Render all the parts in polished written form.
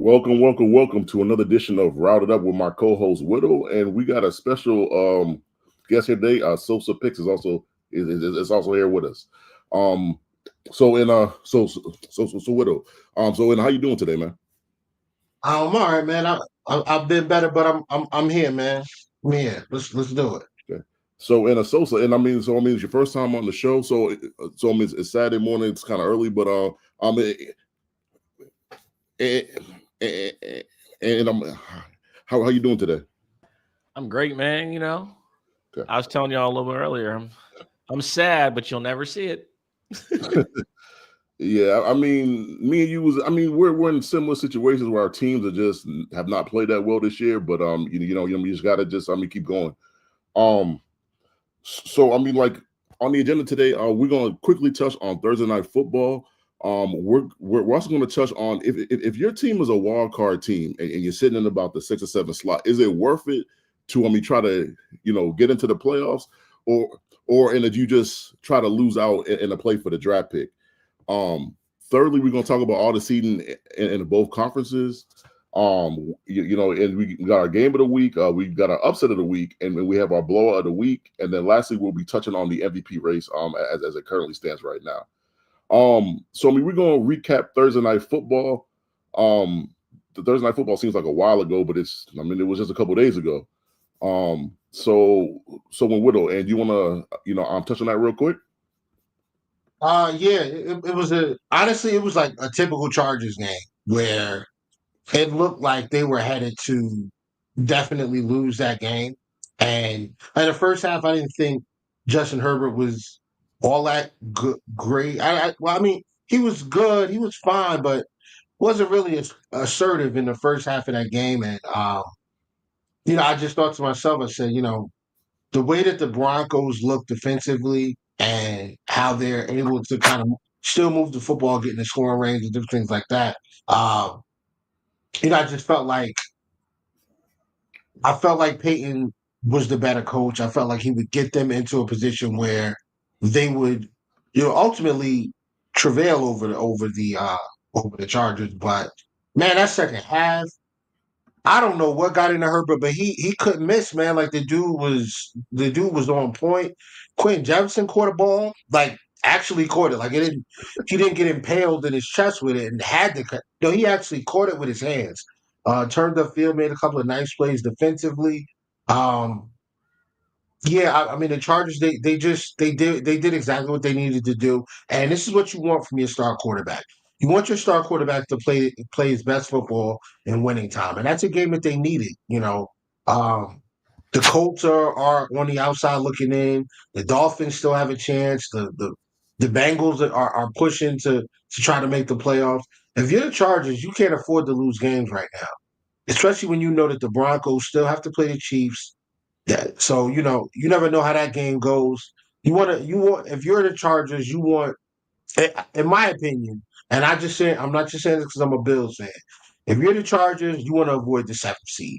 Welcome to another edition of Routed Up with my co-host Whittle, and we got a special guest here today. Sosa Picks is also here with us. So Whittle, how you doing today, man? I'm all right, man. I've been better, but I'm here, man. I'm here. Let's do it. Okay. So in a Sosa, it's your first time on the show. It's Saturday morning. It's kind of early, but and how you doing today? I'm great, man. Okay. I was telling y'all a little bit earlier. I'm sad, but you'll never see it. Yeah, I mean, me and you we're in similar situations where our teams have not played that well this year, but you just gotta keep going. Like on the agenda today, we're gonna quickly touch on Thursday night football. We're also gonna touch on if your team is a wild card team and you're sitting in about the 6 or 7 slot, is it worth it to try to get into the playoffs, or and if you just try to lose out in a play for the draft pick? Thirdly, we're gonna talk about all the seeding in both conferences. And we got our game of the week, we've got our upset of the week, and we have our blowout of the week. And then lastly, we'll be touching on the MVP race as it currently stands right now. We're gonna recap Thursday night football. The Thursday night football seems like a while ago, but it was just a couple days ago. When Whittle, and you wanna touch on that real quick? Yeah, it was honestly, it was like a typical Chargers game where it looked like they were headed to definitely lose that game. And in the first half, I didn't think Justin Herbert was all that great. He was good, he was fine, but wasn't really assertive in the first half of that game. And I just thought to myself, I said, the way that the Broncos look defensively and how they're able to kind of still move the football, get in the scoring range and different things like that. I just felt like Peyton was the better coach. I felt like he would get them into a position where they would, ultimately travail over the Chargers. But man, that second half, I don't know what got into Herbert, but he couldn't miss, man. Like the dude was on point. Quentin Jefferson caught a ball, like actually caught it. Like he didn't get impaled in his chest with it and had to cut. No, he actually caught it with his hands. Turned up field, made a couple of nice plays defensively. Um, yeah, the Chargers they did exactly what they needed to do, and this is what you want from your star quarterback. You want your star quarterback to play his best football in winning time, and that's a game that they needed. The Colts are on the outside looking in. The Dolphins still have a chance. The Bengals are pushing to try to make the playoffs. If you're the Chargers, you can't afford to lose games right now, especially when you know that the Broncos still have to play the Chiefs. So you never know how that game goes. If you're the Chargers, you want, in my opinion, and I'm not just saying this because I'm a Bills fan. If you're the Chargers, you want to avoid the 7th seed.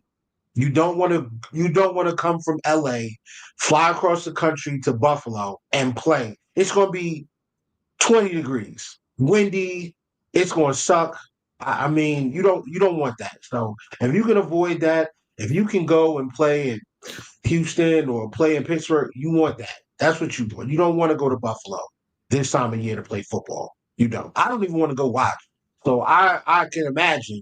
You don't want to come from LA, fly across the country to Buffalo and play. It's going to be 20 degrees, windy. It's going to suck. You don't want that. So if you can avoid that, if you can go and play in Houston or play in Pittsburgh, you want that. That's what you want. You don't want to go to Buffalo this time of year to play football. You don't. I don't even want to go watch. So I can imagine.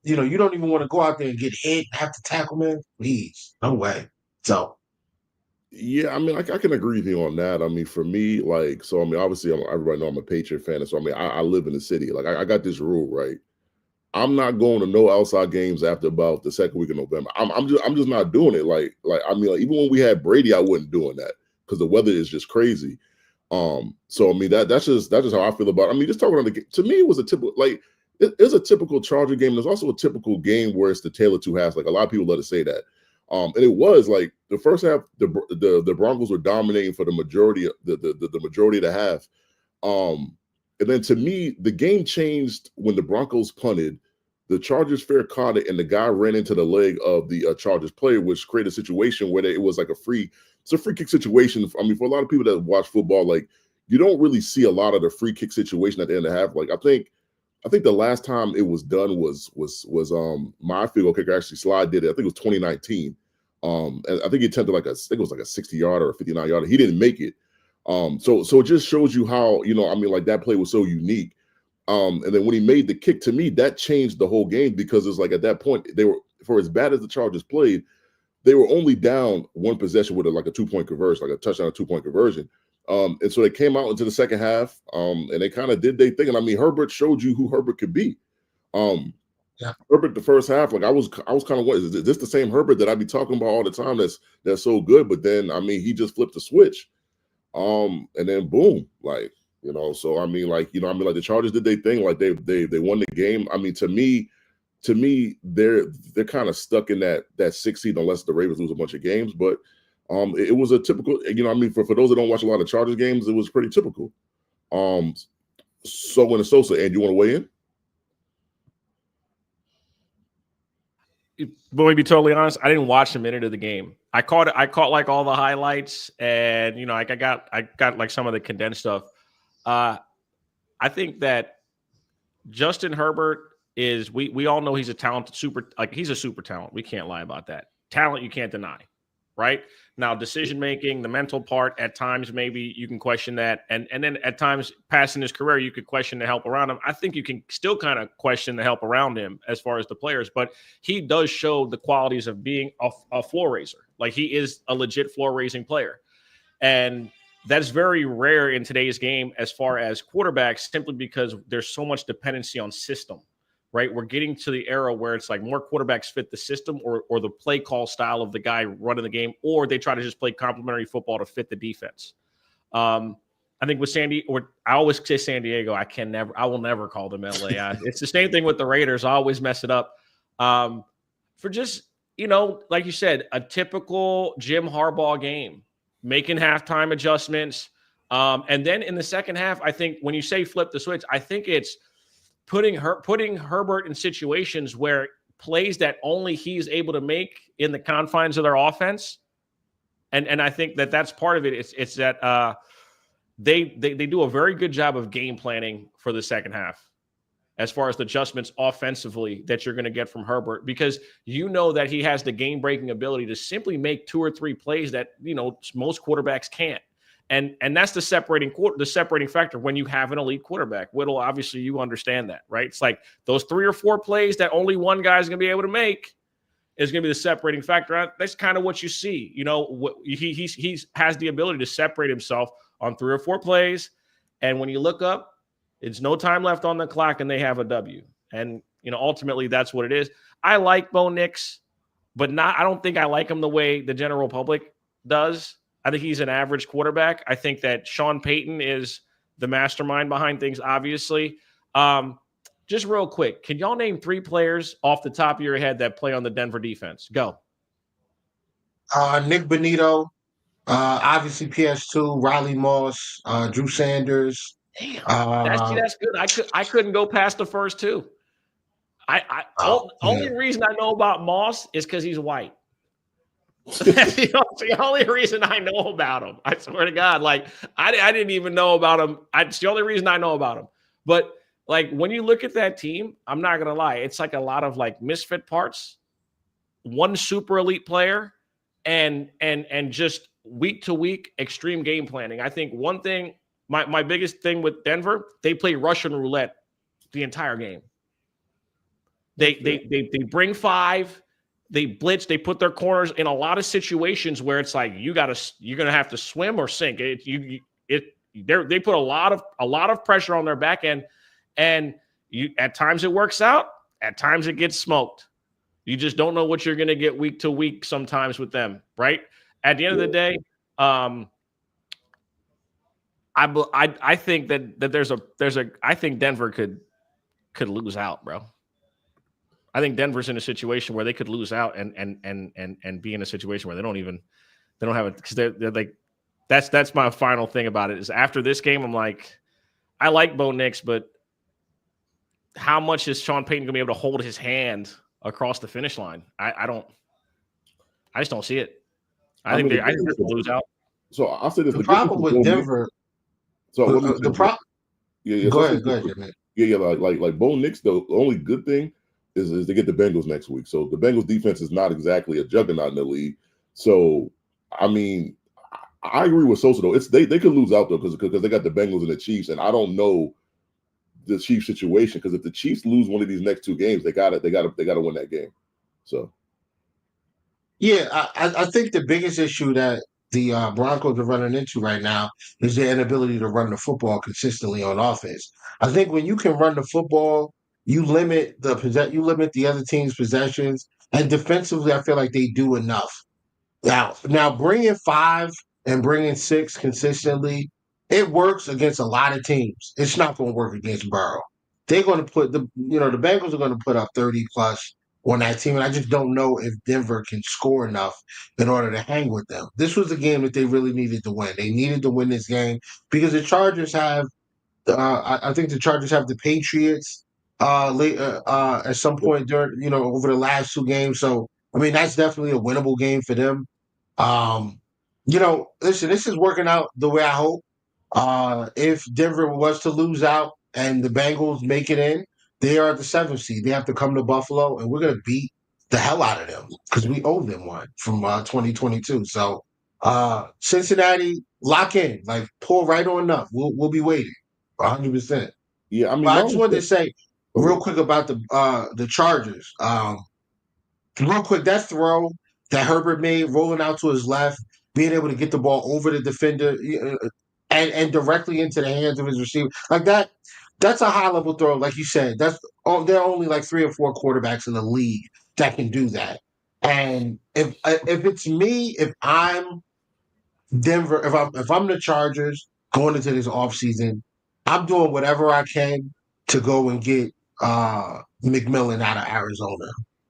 You don't even want to go out there and get hit, have to tackle, man. Please, no way. So Yeah, I can agree with you on that. For me, obviously, everybody know I'm a Patriot fan, so I live in the city. Like, I got this rule, right? I'm not going to no outside games after about the second week of November. I'm just not doing it. Even when we had Brady, I wasn't doing that because the weather is just crazy. That's just how I feel about it. Just talking on to me, it was a typical it is a typical Charger game. There's also a typical game where it's the tale of two halves. Like, a lot of people let us say that. And it was like the first half, the Broncos were dominating for the majority of the majority of the half. And then to me, the game changed when the Broncos punted. The Chargers fair caught it, and the guy ran into the leg of the Chargers player, which created a situation where it was like it's a free kick situation. For a lot of people that watch football, like, you don't really see a lot of the free kick situation at the end of the half. Like, I think I think the last time it was done was my field goal kicker actually Slide did it. I think it was 2019. And I think he attempted I think it was like a 60-yarder or 59-yarder. He didn't make it. So it just shows you how, like that play was so unique. And then when he made the kick, to me, that changed the whole game, because it's like at that point, they were, for as bad as the Chargers played, they were only down one possession with a 2-point conversion, like a touchdown, a 2-point conversion. And so they came out into the second half, and they kind of did their thing. And I mean, Herbert showed you who Herbert could be. Herbert, the first half, I was kind of wondering, is this the same Herbert that I be talking about all the time? That's so good. But then, I mean, he just flipped the switch, and then boom, So I mean, the Chargers did their thing. Like they won the game. I mean, to me, they're kind of stuck in that 6th seed unless the Ravens lose a bunch of games. But it was a typical, for those that don't watch a lot of Chargers games, it was pretty typical. So when it's Sosa, and you want to weigh in? But to be totally honest, I didn't watch a minute of the game. I caught like all the highlights, and I got like some of the condensed stuff. I think that Justin Herbert is, we all know he's a talented he's a super talent. We can't lie about that. Talent you can't deny, right? Now, decision making, the mental part, at times maybe you can question that, and then at times passing his career, you could question the help around him. I think you can still kind of question the help around him as far as the players, but he does show the qualities of being a floor raiser. Like, he is a legit floor raising player, and that's very rare in today's game as far as quarterbacks, simply because there's so much dependency on system. Right, we're getting to the era where it's like more quarterbacks fit the system or the play call style of the guy running the game, or they try to just play complementary football to fit the defense. I think with I always say San Diego. I will never call them LA. It's the same thing with the Raiders. I always mess it up. For just, like you said, a typical Jim Harbaugh game, making halftime adjustments. And then in the second half, I think when you say flip the switch, I think it's putting Herbert in situations where plays that only he's able to make in the confines of their offense, and I think that's part of it. It's that they do a very good job of game planning for the second half, as far as the adjustments offensively that you're going to get from Herbert, because that he has the game breaking ability to simply make 2 or 3 plays that most quarterbacks can't. And that's the separating factor when you have an elite quarterback. Whittle, obviously, you understand that, right? It's like those 3 or 4 plays that only one guy's going to be able to make is going to be the separating factor. That's kind of what you see. He has the ability to separate himself on 3 or 4 plays, and when you look up, it's no time left on the clock, and they have a W. And ultimately, that's what it is. I like Bo Nix, but I don't think I like him the way the general public does. I think he's an average quarterback. I think that Sean Payton is the mastermind behind things, obviously. Just real quick, can y'all name 3 players off the top of your head that play on the Denver defense? Go. Nick Bonito, obviously PS2, Riley Moss, Drew Sanders. Damn, that's good. I couldn't go past the first 2. Only reason I know about Moss is because he's white. That's the only reason I know about him. I swear to God, I didn't even know about him. It's the only reason I know about him. But when you look at that team, I'm not gonna lie, it's like a lot of misfit parts, one super elite player, and just week to week extreme game planning. I think one thing, my biggest thing with Denver, they play Russian roulette the entire game. They bring 5. They blitz. They put their corners in a lot of situations where it's like you're gonna have to swim or sink. They put a lot of pressure on their back end, and at times it works out. At times it gets smoked. You just don't know what you're gonna get week to week sometimes with them, right? At the end of the day, I think that I think Denver could lose out, bro. I think Denver's in a situation where they could lose out and be in a situation where they don't have it, because they're like, that's my final thing about it, is after this game, I'm like, I like Bo Nix, but how much is Sean Payton gonna be able to hold his hand across the finish line? I just don't see it. I think they could lose out. So I'll say this: the problem with Denver. So the problem. Yeah. Go ahead, man. Yeah, like Bo Nix. The only good thing is they get the Bengals next week. So the Bengals defense is not exactly a juggernaut in the league. So I mean, I agree with Sosa though. It's they could lose out though because they got the Bengals and the Chiefs, and I don't know the Chiefs situation because if the Chiefs lose one of these next two games, they gotta win that game. So Yeah, I think the biggest issue that the Broncos are running into right now is their inability to run the football consistently on offense. I think when you can run the football, you limit the other team's possessions, and defensively, I feel like they do enough. Now bringing five and bringing six consistently, it works against a lot of teams. It's not going to work against Burrow. They're going to put the Bengals are going to put up 30 plus on that team, and I just don't know if Denver can score enough in order to hang with them. This was a game that they really needed to win. They needed to win this game because the Chargers have. I think the Chargers have the Patriots at some point during over the last two games. So I mean that's definitely a winnable game for them. Um, listen, this is working out the way I hope. If Denver was to lose out and the Bengals make it in, they are the seventh seed. They have to come to Buffalo, and we're gonna beat the hell out of them because we owe them one from 2022. So, Cincinnati, lock in, like pull right on up. We'll be waiting, 100%. yeah, I mean, But I my just wanted to say okay. real quick about the Chargers. Real quick, that throw that Herbert made, rolling out to his left, being able to get the ball over the defender and directly into the hands of his receiver, like that. That's a high level throw, like you said. There are only like 3 or 4 quarterbacks in the league that can do that. And if it's me, if I'm Denver, if I'm the Chargers going into this offseason, I'm doing whatever I can to go and get McMillan out of Arizona.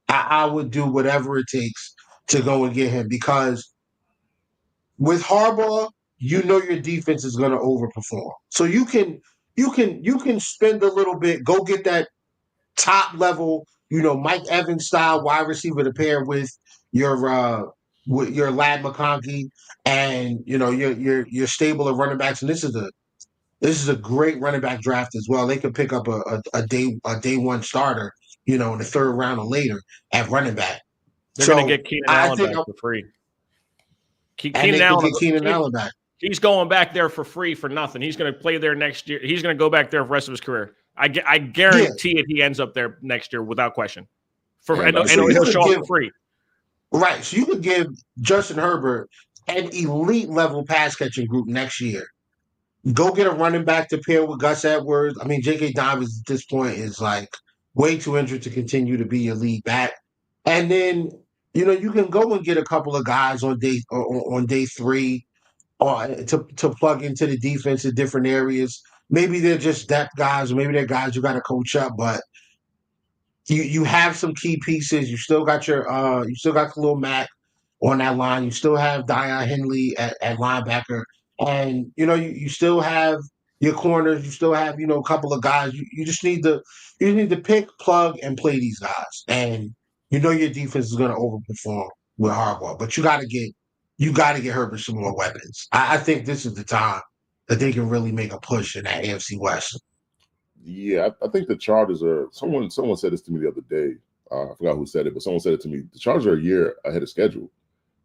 I would do whatever it takes to go and get him because with Harbaugh, you know your defense is going to overperform. So you can spend a little bit, go get that top level, Mike Evans style wide receiver to pair with your Lad McConkey and your stable of running backs. And this is a great running back draft as well. They could pick up a day one starter, in the third round or later at running back. They're going to So get Keenan I Allen think, back for free. and they could get Keenan Allen back. He's going back there for free for nothing. He's going to play there next year. He's going to go back there for the rest of his career. I guarantee it. He ends up there next year without question. And he'll show up for free. Right. So you could give Justin Herbert an elite level pass catching group next year. Go get a running back to pair with Gus Edwards. I mean, J.K. Dobbins at this point is like way too injured to continue to be your lead back. And then, you can go and get a couple of guys on day three to plug into the defense in different areas. Maybe they're just depth guys, or maybe they're guys you got to coach up, but you have some key pieces. You still got Khalil Mack on that line. You still have Deion Henley at linebacker, and you still have your corners. You still have a couple of guys. You just need to pick, plug, and play these guys, and your defense is going to overperform with Harbaugh. But you got to get Herbert some more weapons. I think this is the time that they can really make a push in that AFC West. Yeah, I think the Chargers are. Someone said this to me the other day. I forgot who said it, but someone said it to me. The Chargers are a year ahead of schedule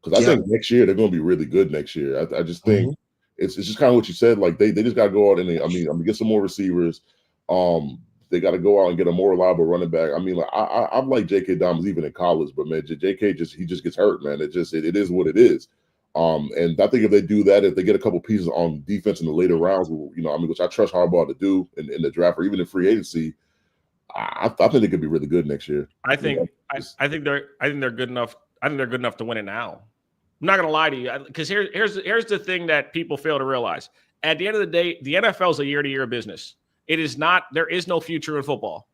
because I think next year they're going to be really good. Next year, I just think it's just kind of what you said. Like they just got to go out and I'm gonna get some more receivers. They got to go out and get a more reliable running back. I mean, like I'm like J.K. Dobbins even in college, but man, J.K. just gets hurt, man. It is what it is. And I think if they do that, if they get a couple pieces on defense in the later rounds, which I trust Harbaugh to do in the draft or even in free agency, I think they could be really good next year. I think they're good enough. I think they're good enough to win it now. I'm not going to lie to you because here's the thing that people fail to realize. At the end of the day, the NFL is a year-to-year business. It is not. There is no future in football.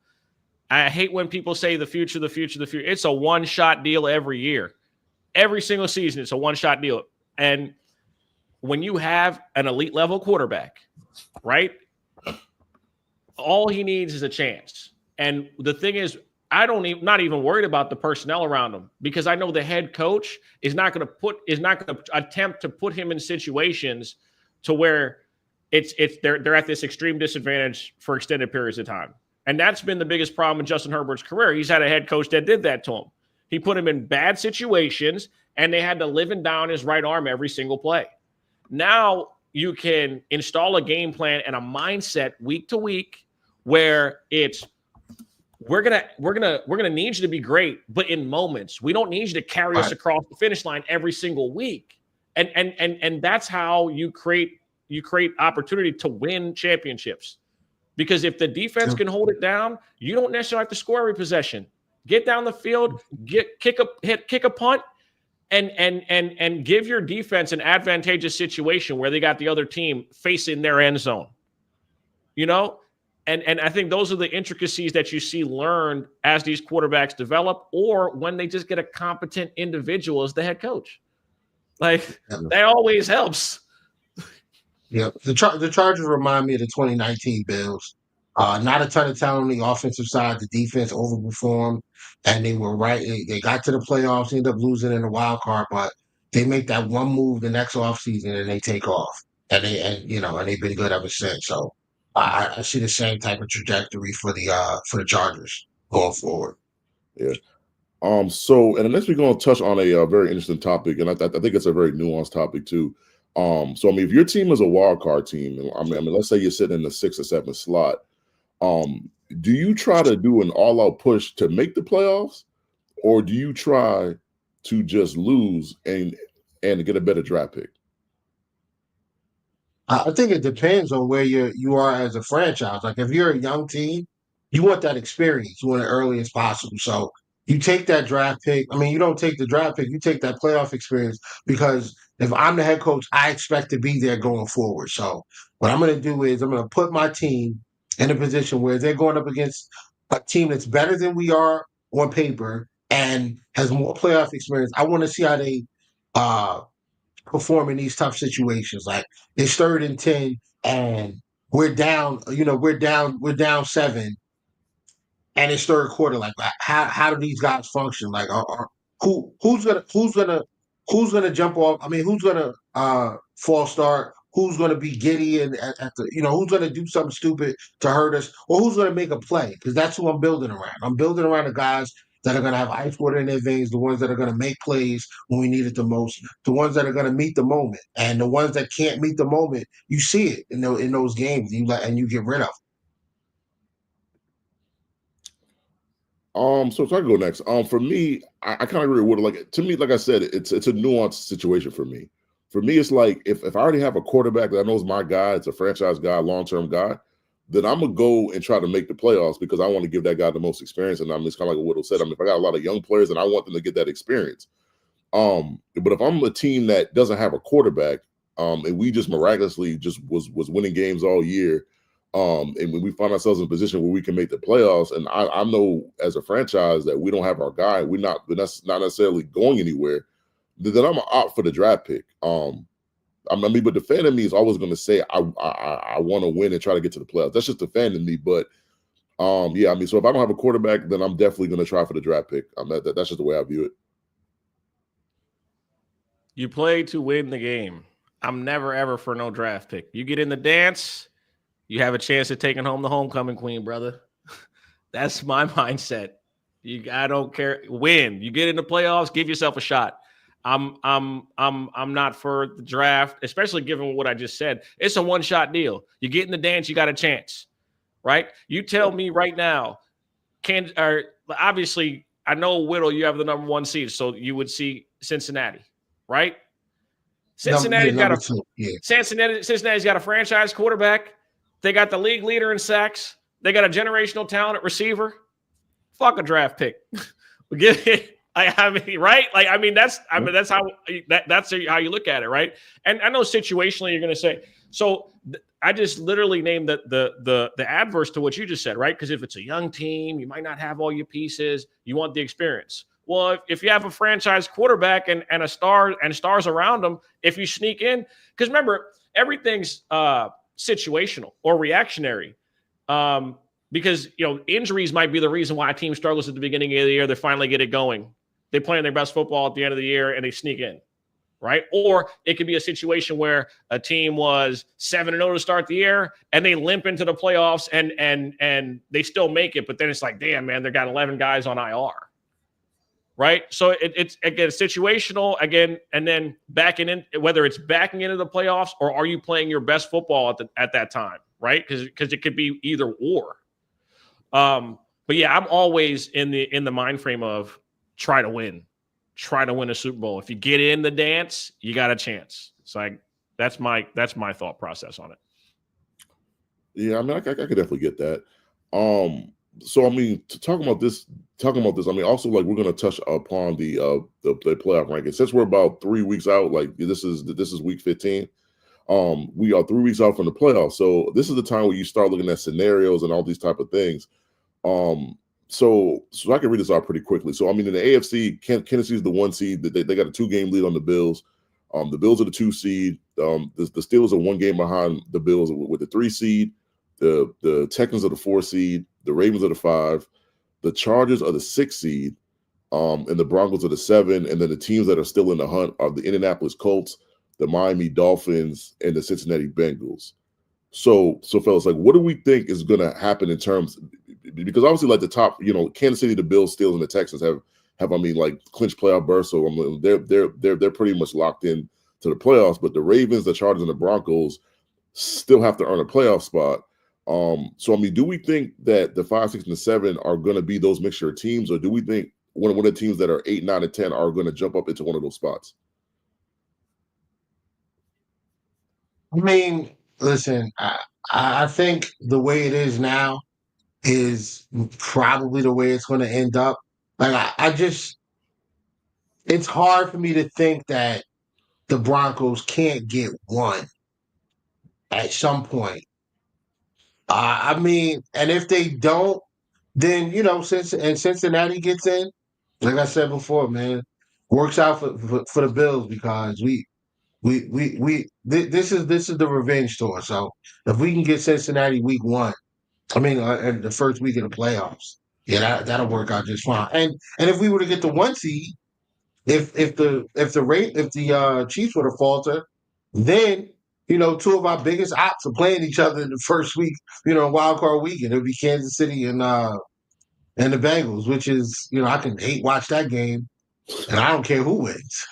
I hate when people say the future. It's a one-shot deal every year. Every single season, it's a one-shot deal. And when you have an elite level quarterback, right, all he needs is a chance. And the thing is, not even worried about the personnel around him because I know the head coach is not going to attempt to put him in situations to where they're at this extreme disadvantage for extended periods of time. And that's been the biggest problem in Justin Herbert's career. He's had a head coach that did that to him. He put him in bad situations, and they had to live and down his right arm every single play. Now you can install a game plan and a mindset week to week where it's we're gonna need you to be great, but in moments. We don't need you to carry us across the finish line every single week. And that's how you create opportunity to win championships. Because if the defense can hold it down, you don't necessarily have to score every possession. Get down the field, kick a punt, and give your defense an advantageous situation where they got the other team facing their end zone. You know? And I think those are the intricacies that you see learned as these quarterbacks develop, or when they just get a competent individual as the head coach. Like, that always helps. Yeah, the Chargers remind me of the 2019 Bills. Not a ton of talent on the offensive side. The defense overperformed, and they were right. They got to the playoffs, ended up losing in the wild card, but they make that one move the next offseason and they take off. And they've been good ever since. So I see the same type of trajectory for the Chargers going forward. Yeah. So, and next we're going to touch on a very interesting topic, and I think it's a very nuanced topic too. So I mean, if your team is a wild card team, I mean, let's say you're sitting in the 6 or 7 slot, do you try to do an all-out push to make the playoffs, or do you try to just lose and get a better draft pick? I think it depends on where you are as a franchise. Like, if you're a young team, you want that experience. You want it early as possible. So you take that draft pick. I mean, you don't take the draft pick. You take that playoff experience, because if I'm the head coach, I expect to be there going forward. So what I'm going to do is I'm going to put my team in a position where they're going up against a team that's better than we are on paper and has more playoff experience. I want to see how they perform in these tough situations. Like, it's 3rd and 10 and we're down 7 and it's third quarter. Like, how do these guys function? Like, who's gonna jump off? I mean, who's gonna false start? Who's gonna be giddy and at the who's gonna do something stupid to hurt us, or who's gonna make a play? Because that's who I'm building around. I'm building around the guys that are gonna have ice water in their veins, the ones that are gonna make plays when we need it the most, the ones that are gonna meet the moment, and the ones that can't meet the moment, you see it in those games, and you get rid of. So if I go next, for me, I kind of agree with like, to me, like I said, it's a nuanced situation for me. For me, it's like if I already have a quarterback that I know is my guy, it's a franchise guy, long-term guy, then I'm gonna go and try to make the playoffs because I want to give that guy the most experience. And I'm just kind of like what Whittle said. I mean, if I got a lot of young players and I want them to get that experience. But if I'm a team that doesn't have a quarterback, and we just miraculously just was winning games all year, and when we find ourselves in a position where we can make the playoffs, and I know as a franchise that we don't have our guy, that's not necessarily going anywhere, then I'm gonna opt for the draft pick. I mean, but the fan in me is always going to say I want to win and try to get to the playoffs. That's just the fan in me. But yeah, I mean, so if I don't have a quarterback, then I'm definitely going to try for the draft pick. That's just the way I view it. You play to win the game. I'm never ever for no draft pick. You get in the dance, you have a chance of taking home the homecoming queen, brother. That's my mindset. I don't care. Win. You get in the playoffs, give yourself a shot. I'm not for the draft, especially given what I just said. It's a one-shot deal. You get in the dance, you got a chance, right? You tell me right now, obviously, I know, Whittle, you have the number 1 seed, so you would see Cincinnati, right? Cincinnati's got a franchise quarterback. They got the league leader in sacks. They got a generational talent at receiver. Fuck a draft pick. We get it. I mean, right? Like, I mean, that's how you look at it, right? And I know situationally you're going to say, so I just literally named the adverse to what you just said, right? Because if it's a young team, you might not have all your pieces. You want the experience. Well, if you have a franchise quarterback and a star and stars around them, if you sneak in, because remember, everything's situational or reactionary. Because injuries might be the reason why a team struggles at the beginning of the year. They finally get it going. They play their best football at the end of the year and they sneak in. right? Or it could be a situation where a team was 7-0 to start the year and they limp into the playoffs and they still make it, but then it's like, damn, man, they got 11 guys on IR, right? So it's again situational again, and then backing in, whether it's backing into the playoffs or are you playing your best football at that time, right? Because it could be either or. But yeah, I'm always in the mind frame of try to win a Super Bowl. If you get in the dance, you got a chance. It's like that's my thought process on it. Yeah, I mean, I could definitely get that. So I mean, talking about this, I mean, also like we're gonna touch upon the playoff rankings. Since we're about 3 weeks out, like this is week 15. We are 3 weeks out from the playoffs, so this is the time where you start looking at scenarios and all these type of things. So I can read this out pretty quickly. So I mean, in the AFC, Tennessee is the 1 seed. They got a 2-game lead on the Bills. The Bills are the 2 seed. The Steelers are 1 game behind the Bills with the 3 seed. The Texans are the 4 seed. The Ravens are the 5. The Chargers are the 6 seed. And the Broncos are the 7. And then the teams that are still in the hunt are the Indianapolis Colts, the Miami Dolphins, and the Cincinnati Bengals. So fellas, like, what do we think is going to happen in terms? Because obviously, like the top, Kansas City, the Bills, Steelers, and the Texans have I mean, like clinched playoff berths. So I mean, they're pretty much locked in to the playoffs. But the Ravens, the Chargers, and the Broncos still have to earn a playoff spot. So I mean, do we think that the 5, 6, and the 7 are going to be those mixture of teams, or do we think one of the teams that are 8, 9, and 10 are going to jump up into one of those spots? I mean, listen, I think the way it is now is probably the way it's going to end up. Like, it's hard for me to think that the Broncos can't get one at some point. I mean, and if they don't, then since Cincinnati gets in, like I said before, man, works out for the Bills because this is the revenge tour. So if we can get Cincinnati week 1, I mean, in the first week of the playoffs, yeah, that'll work out just fine. And if we were to get the 1 seed, if the Chiefs were to falter, then 2 of our biggest ops are playing each other in the first week, wild card weekend. It'll be Kansas City and the Bengals, which is I can hate watch that game, and I don't care who wins.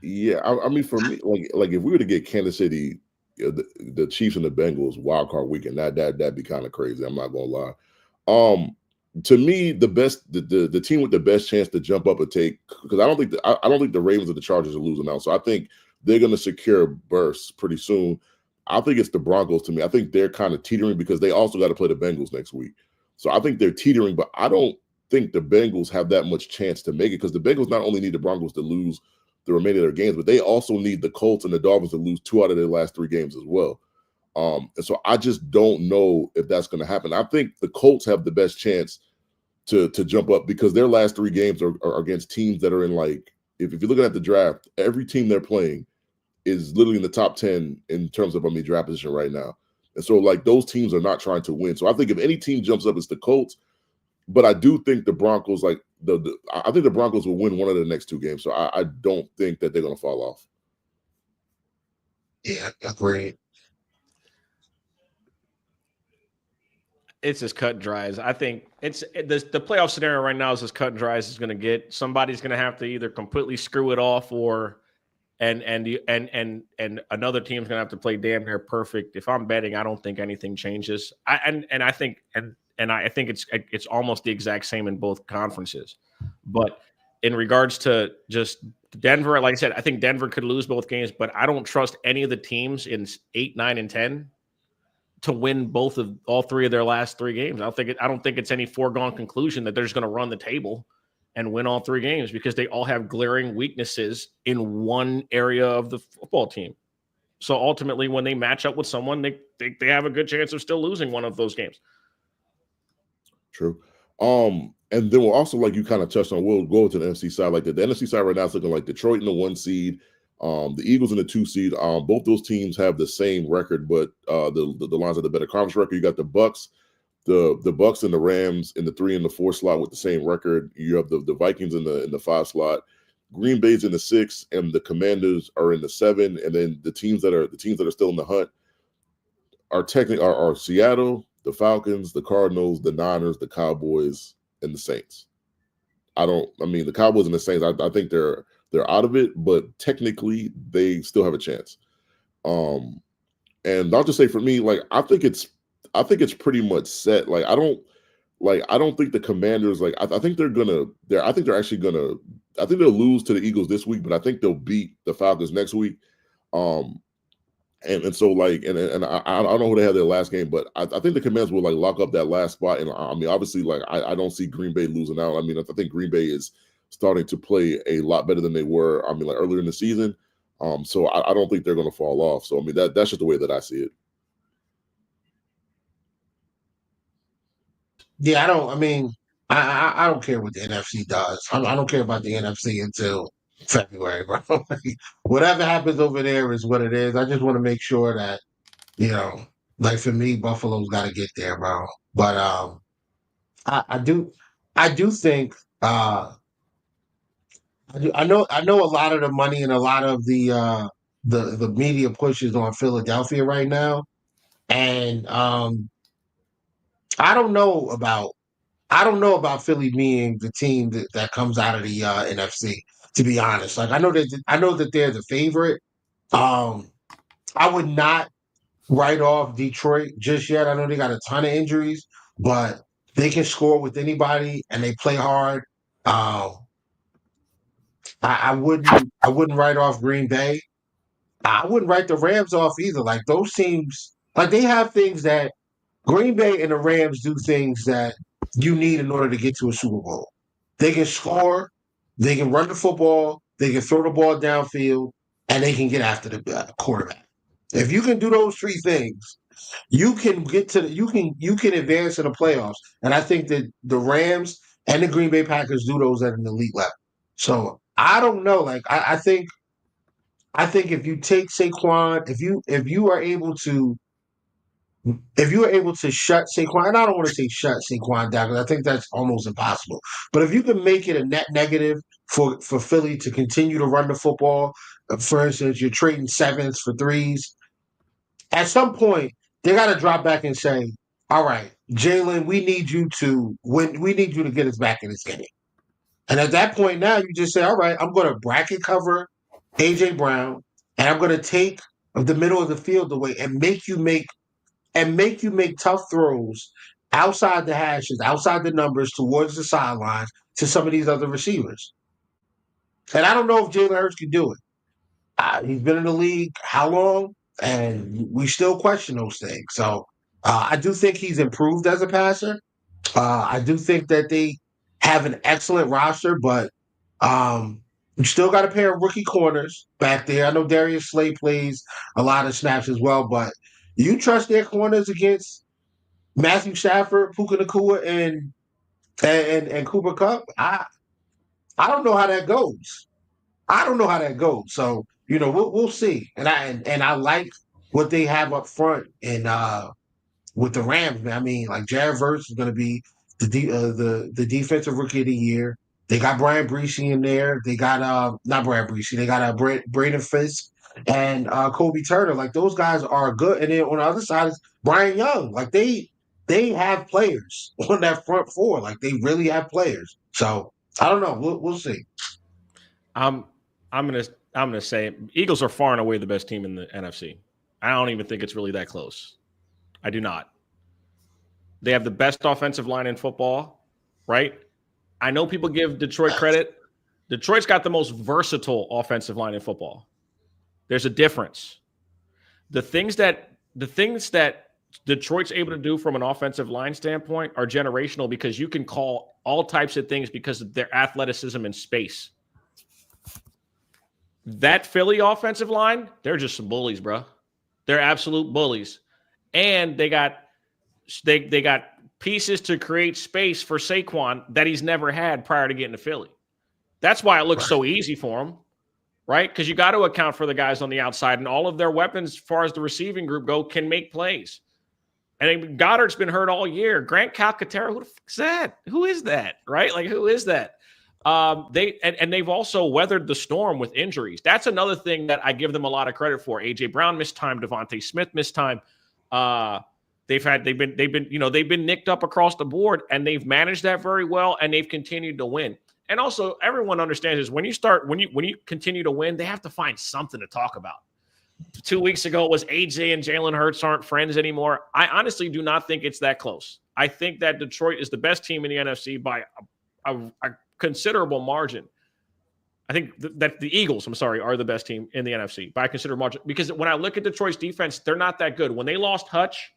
Yeah, I mean, for me, like if we were to get Kansas City, the Chiefs and the Bengals wild card weekend, that'd be kind of crazy. I'm not gonna lie. To me, the team with the best chance to jump up and take, because I don't think the Ravens or the Chargers are losing out. So I think they're going to secure bursts pretty soon. I think it's the Broncos to me. I think they're kind of teetering because they also got to play the Bengals next week. So I think they're teetering, but I don't think the Bengals have that much chance to make it because the Bengals not only need the Broncos to lose the remainder of their games, but they also need the Colts and the Dolphins to lose 2 out of their last 3 games as well. And so I just don't know if that's going to happen. I think the Colts have the best chance to jump up because their last 3 games are against teams that are in, like, if you're looking at the draft, every team they're playing is literally in the top 10 in terms of draft position right now. And so, like, those teams are not trying to win. So I think if any team jumps up, it's the Colts. But I do think the Broncos, like, I think the Broncos will win one of the next 2 games. So I don't think that they're going to fall off. Yeah, agreed. It's as cut and dry as I think it's the playoff scenario right now is as cut and dry as it's going to get. Somebody's going to have to either completely screw it off and another team's going to have to play damn near perfect. If I'm betting, I don't think anything changes. I think it's almost the exact same in both conferences. But in regards to just Denver, like I said, I think Denver could lose both games, but I don't trust any of the teams in 8, 9, and 10 to win all 3 of their last 3 games. I don't think it's any foregone conclusion that they're just going to run the table and win all 3 games because they all have glaring weaknesses in one area of the football team. So ultimately, when they match up with someone, they have a good chance of still losing one of those games. True. And then we'll also, like you kind of touched on, we'll go to the NFC side. Like the NFC side right now is looking like Detroit in the 1 seed, the Eagles in the 2 seed. Both those teams have the same record, but the Lions have the better conference record. You got the Bucks, the Bucks and the Rams in the 3 and the 4 slot with the same record. You have the Vikings in the 5 slot. Green Bay's in the 6 and the Commanders are in the 7, and then the teams that are still in the hunt are technically are Seattle, the Falcons, the Cardinals, the Niners, the Cowboys, and the Saints. The Cowboys and the Saints, I think they're out of it, but technically they still have a chance. And I'll just say for me, like I think it's pretty much set. Like I don't think the Commanders, like I think they'll lose to the Eagles this week, but I think they'll beat the Falcons next week. And so like and I don't know who they had their last game, but I think the Commanders will like lock up that last spot. And I mean, obviously, like I don't see Green Bay losing out. I mean, I think Green Bay is starting to play a lot better than they were. I mean, like earlier in the season. So I don't think they're going to fall off. So I mean, that's just the way that I see it. Yeah, I don't. I mean, I don't care what the NFC does. I don't care about the NFC until February, bro. Like, whatever happens over there is what it is. I just want to make sure that like for me, Buffalo's got to get there, bro. But I do think I know a lot of the money and a lot of the media pushes on Philadelphia right now, and I don't know about Philly being the team that comes out of the NFC. To be honest, like I know that they're the favorite. Um, I would not write off Detroit just yet. I know they got a ton of injuries, but they can score with anybody and they play hard. Um, I wouldn't write off Green Bay. I wouldn't write the Rams off either. Like those teams, like they have things that Green Bay and the Rams do things that you need in order to get to a Super Bowl. They can score, they can run the football, they can throw the ball downfield, and they can get after the quarterback. If you can do those three things, you can you can advance in the playoffs. And I think that the Rams and the Green Bay Packers do those at an elite level. So I don't know. Like I think if you take Saquon, if you are able to shut Saquon, and I don't want to say shut Saquon down because I think that's almost impossible. But if you can make it a net negative for Philly to continue to run the football, for instance, you're trading sevens for threes. At some point, they got to drop back and say, "All right, Jalen, we need you to win. We need you to get us back in this game." And at that point, now you just say, "All right, I'm going to bracket cover AJ Brown, and I'm going to take the middle of the field away and make you make tough throws outside the hashes, outside the numbers, towards the sidelines to some of these other receivers." And I don't know if Jalen Hurts can do it. He's been in the league how long? And we still question those things. So I do think he's improved as a passer. I do think that they have an excellent roster, but you still got a pair of rookie corners back there. I know Darius Slay plays a lot of snaps as well, but you trust their corners against Matthew Stafford, Puka Nacua, and Cooper Kupp? I don't know how that goes. I don't know how that goes. So we'll see. And I like what they have up front and with the Rams, man. I mean, like Jared Verse is going to be the defensive rookie of the year. They got Brian Breesy in there. They got not Brian Breesy. They got Braden Fisk and Kobe Turner. Like those guys are good. And then on the other side is Brian Young. Like they have players on that front four. Like they really have players. So I don't know. We'll see. I'm gonna say Eagles are far and away the best team in the NFC. I don't even think it's really that close. I do not. They have the best offensive line in football, right? I know people give Detroit credit. Detroit's got the most versatile offensive line in football. There's a difference. The things that Detroit's able to do from an offensive line standpoint are generational because you can call all types of things because of their athleticism and space. That Philly offensive line, they're just some bullies, bro. They're absolute bullies. And they got pieces to create space for Saquon that he's never had prior to getting to Philly. That's why it looks so easy for him, right? Because you got to account for the guys on the outside, and all of their weapons, as far as the receiving group go, can make plays. And Goddard's been hurt all year. Grant Calcaterra, who the fuck is that? Who is that, right? Like, who is that? They've also weathered the storm with injuries. That's another thing that I give them a lot of credit for. AJ Brown missed time, Devontae Smith missed time. They've been nicked up across the board, and they've managed that very well, and they've continued to win. And also, everyone understands is when you continue to win, they have to find something to talk about. 2 weeks ago was AJ and Jalen Hurts aren't friends anymore. I honestly do not think it's that close. I think that Detroit is the best team in the NFC by a considerable margin. I think that the Eagles, are the best team in the NFC by a considerable margin. Because when I look at Detroit's defense, they're not that good. When they lost Hutch,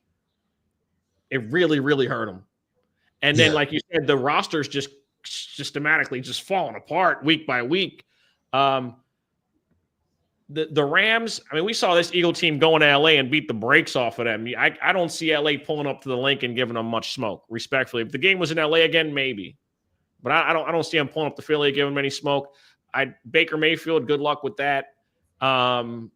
it really, really hurt them. And then, like you said, the roster's just systematically just falling apart week by week. The Rams, we saw this Eagle team going to LA and beat the brakes off of them. I don't see LA pulling up to the link and giving them much smoke, respectfully. If the game was in LA again, maybe. But I don't see them pulling up to Philly and giving them any smoke. Baker Mayfield, good luck with that. All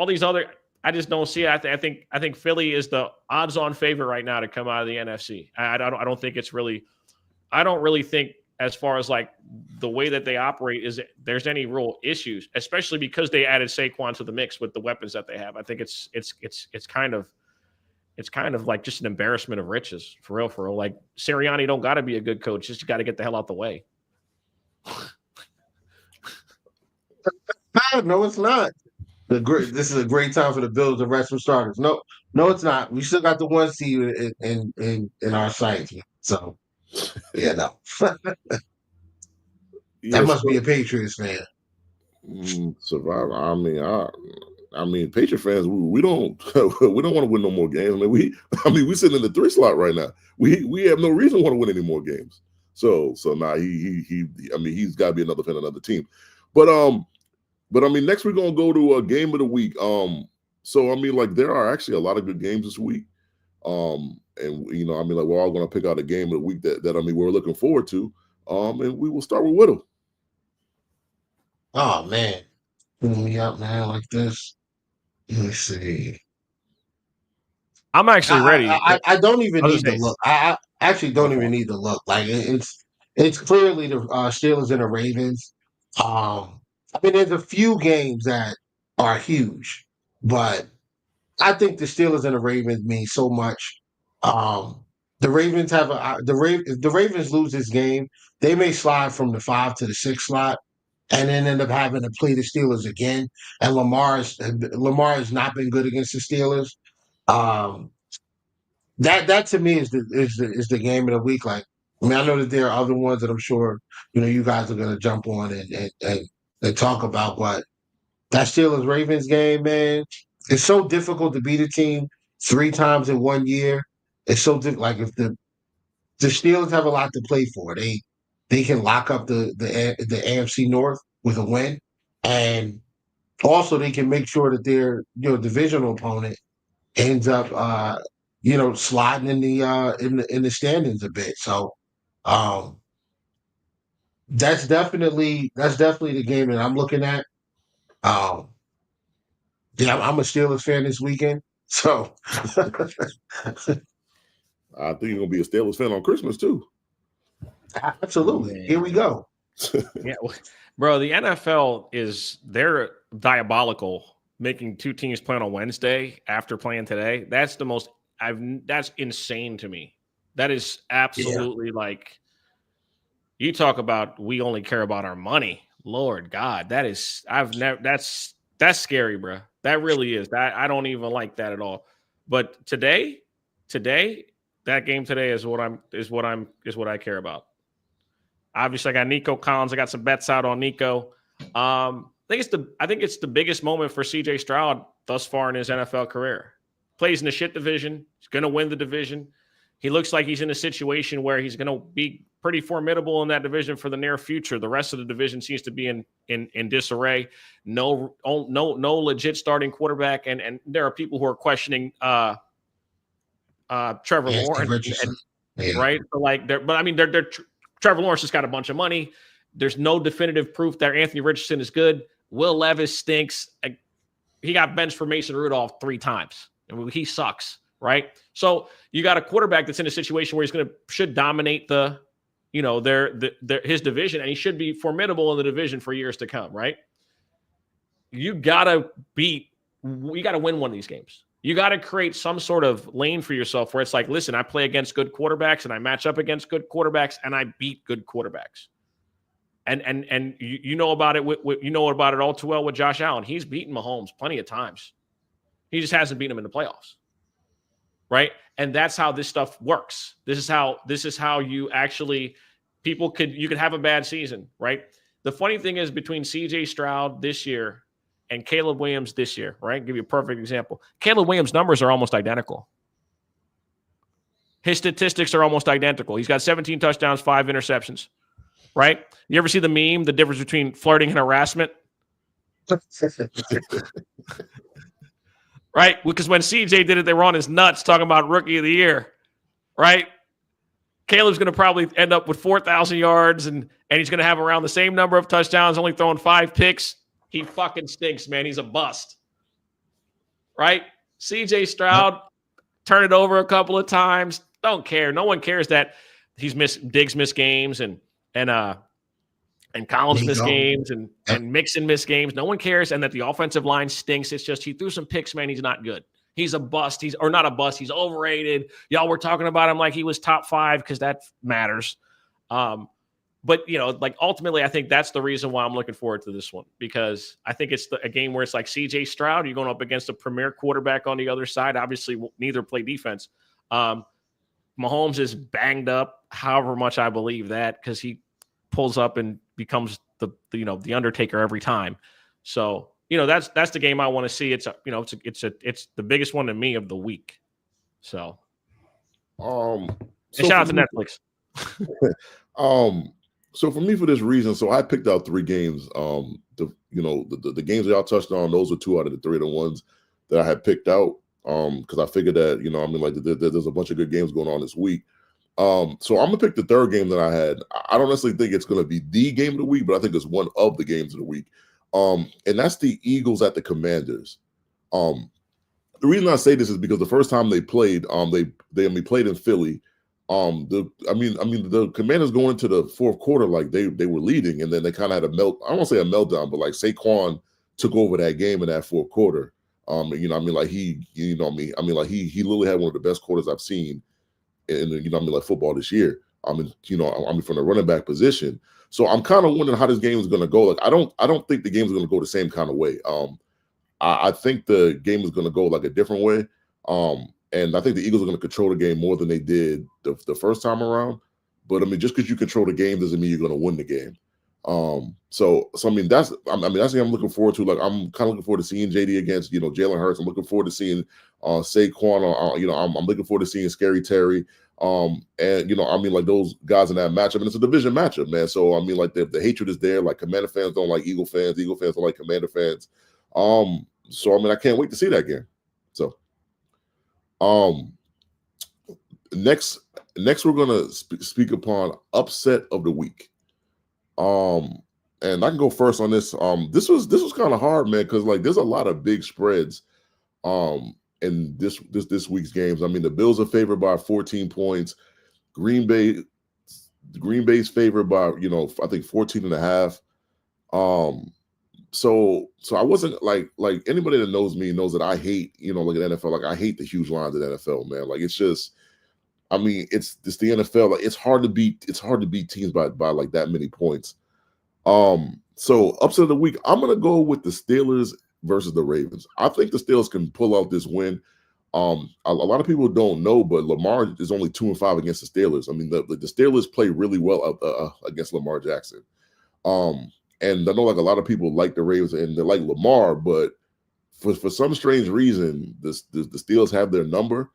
these other, I just don't see it. I think Philly is the odds-on favorite right now to come out of the NFC. I don't think it's really. I don't really think, as far as like the way that they operate, there's any real issues, especially because they added Saquon to the mix with the weapons that they have. I think it's kind of like just an embarrassment of riches, for real. Like, Sirianni don't got to be a good coach; just got to get the hell out the way. No, it's not. This is a great time for the Bills to rest some starters. No, it's not. We still got the 1 seed in our sights. So, no. That must be a Patriots fan. Survivor. Patriot fans, we don't want to win no more games. We sitting in the 3 slot right now. We have no reason to want to win any more games. So he's got to be another fan of another team. But next we're gonna go to a game of the week. There are actually a lot of good games this week. We're all gonna pick out a game of the week that we're looking forward to. And we will start with Whittle. Oh man, putting me up, man, like this. Let me see. I'm actually ready. I don't even need to look. I actually don't even need to look. Like, it's clearly the Steelers and the Ravens. There's a few games that are huge, but I think the Steelers and the Ravens mean so much. The Ravens have if the Ravens lose this game, they may slide from the 5 to the 6 slot, and then end up having to play the Steelers again. And Lamar has not been good against the Steelers. That to me is the game of the week. Like, I know that there are other ones that I'm sure you guys are going to jump on and talk about, but that Steelers Ravens game, man, it's so difficult to beat a team 3 times in 1 year. It's so difficult. Like, if the Steelers have a lot to play for, they can lock up the AFC North with a win, and also they can make sure that their divisional opponent ends up sliding in the standings a bit. So that's definitely the game that I'm looking at. I'm a Steelers fan this weekend, so I think you're gonna be a Steelers fan on Christmas too. Absolutely. Here we go. Yeah, bro, the NFL they're diabolical, making 2 teams play on a Wednesday after playing today. That's that's insane to me. That is absolutely like, you talk about, we only care about our money. Lord God, that's scary, bro. That really is. I don't even like that at all. But today, that game today is what I care about. Obviously, I got Nico Collins. I got some bets out on Nico. I think it's the biggest moment for CJ Stroud thus far in his NFL career. Plays in the shit division. He's going to win the division. He looks like he's in a situation where he's going to be pretty formidable in that division for the near future. The rest of the division seems to be in disarray. No legit starting quarterback, and there are people who are questioning Trevor Lawrence, right? So Trevor Lawrence just got a bunch of money. There's no definitive proof that Anthony Richardson is good. Will Levis stinks. He got benched for Mason Rudolph 3 times. He sucks, right? So you got a quarterback that's in a situation where should dominate the his division, and he should be formidable in the division for years to come, right? You gotta win one of these games. You got to create some sort of lane for yourself where it's like, listen, I play against good quarterbacks and I match up against good quarterbacks and I beat good quarterbacks. And you know about it. You know about it all too well with Josh Allen. He's beaten Mahomes plenty of times. He just hasn't beaten him in the playoffs, right? And that's how this stuff works. This is how you actually you could have a bad season, right? The funny thing is between C.J. Stroud this year and Caleb Williams this year, right? I'll give you a perfect example. Caleb Williams' numbers are almost identical. His statistics are almost identical. He's got 17 touchdowns, 5 interceptions, right? You ever see the meme, the difference between flirting and harassment? Right? Because when CJ did it, they were on his nuts talking about rookie of the year, right? Caleb's going to probably end up with 4,000 yards, and he's going to have around the same number of touchdowns, only throwing 5 picks. He fucking stinks, man. He's a bust, right? CJ Stroud, turn it over a couple of times. Don't care. No one cares that Diggs missed games and Collins missed games and Mixon missed games. No one cares, and that the offensive line stinks. It's just he threw some picks, man. He's not good. He's a bust. Or not a bust. He's overrated. Y'all were talking about him like he was top 5 because that matters. But, ultimately, I think that's the reason why I'm looking forward to this one, because I think it's a game where it's like C.J. Stroud, you're going up against a premier quarterback on the other side. Obviously, neither play defense. Mahomes is banged up, however much I believe that, because he pulls up and becomes the Undertaker every time. So, that's the game I want to see. It's the biggest one to me of the week. So, shout out to Netflix. So for me, for this reason, so I picked out 3 games. The games that y'all touched on, those are 2 out of the 3 of the ones that I had picked out. Because I figured that there's a bunch of good games going on this week. So I'm gonna pick the 3rd game that I had. I don't necessarily think it's gonna be the game of the week, but I think it's one of the games of the week. And that's the Eagles at the Commanders. The reason I say this is because the first time they played, they played in Philly. The Commanders going into the 4th quarter like they were leading, and then they kind of had I don't want to say a meltdown, but like Saquon took over that game in that 4th quarter. He literally had one of the best quarters I've seen in football this year. From the running back position. So I'm kind of wondering how this game is going to go. Like I don't think the game is going to go the same kind of way. I think the game is going to go like a different way. And I think the Eagles are going to control the game more than they did the first time around. But just because you control the game doesn't mean you're going to win the game. That's what I'm looking forward to. Like I'm kind of looking forward to seeing JD against Jalen Hurts. I'm looking forward to seeing Saquon. I'm looking forward to seeing Scary Terry. Those guys in that matchup, and it's a division matchup, man. So the hatred is there. Like Commander fans don't like Eagle fans. Eagle fans don't like Commander fans. I can't wait to see that game. So, next we're gonna speak upon upset of the week. And I can go first on this. This was kind of hard, man, because there's a lot of big spreads in this week's games. The Bills are favored by 14 points. Green Bay's favored by I think 14 and a half. So I wasn't like anybody that knows me knows that I hate in NFL. Like I hate the huge lines in the NFL, man. Like it's just. It's the NFL. Like it's hard to beat teams by like that many points. So upset of the week, I'm gonna go with the Steelers versus the Ravens. I think the Steelers can pull out this win. A lot of people don't know, but Lamar is only 2-5 against the Steelers. The Steelers play really well against Lamar Jackson. And I know a lot of people like the Ravens and they like Lamar, but for some strange reason, the Steelers have their number.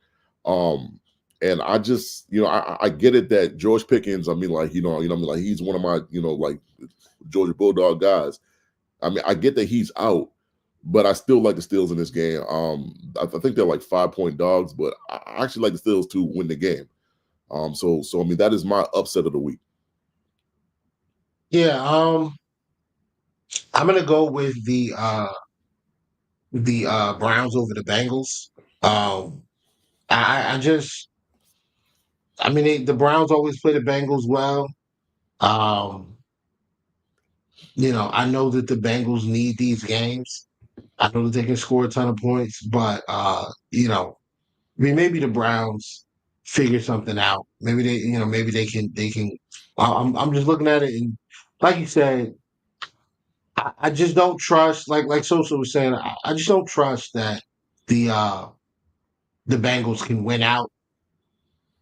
And I just, I get it that George Pickens, he's one of my, Georgia Bulldog guys. I get that he's out, but I still like the Steelers in this game. I think they're like 5-point dogs, but I actually like the Steelers to win the game. So that is my upset of the week. Yeah, I'm gonna go with the Browns over the Bengals. The Browns always play the Bengals well. I know that the Bengals need these games. I know that they can score a ton of points, but maybe the Browns figure something out. Maybe maybe they can. I'm just looking at it, and like you said, I just don't trust. Like Sosa was saying, I just don't trust that the uh the Bengals can win out,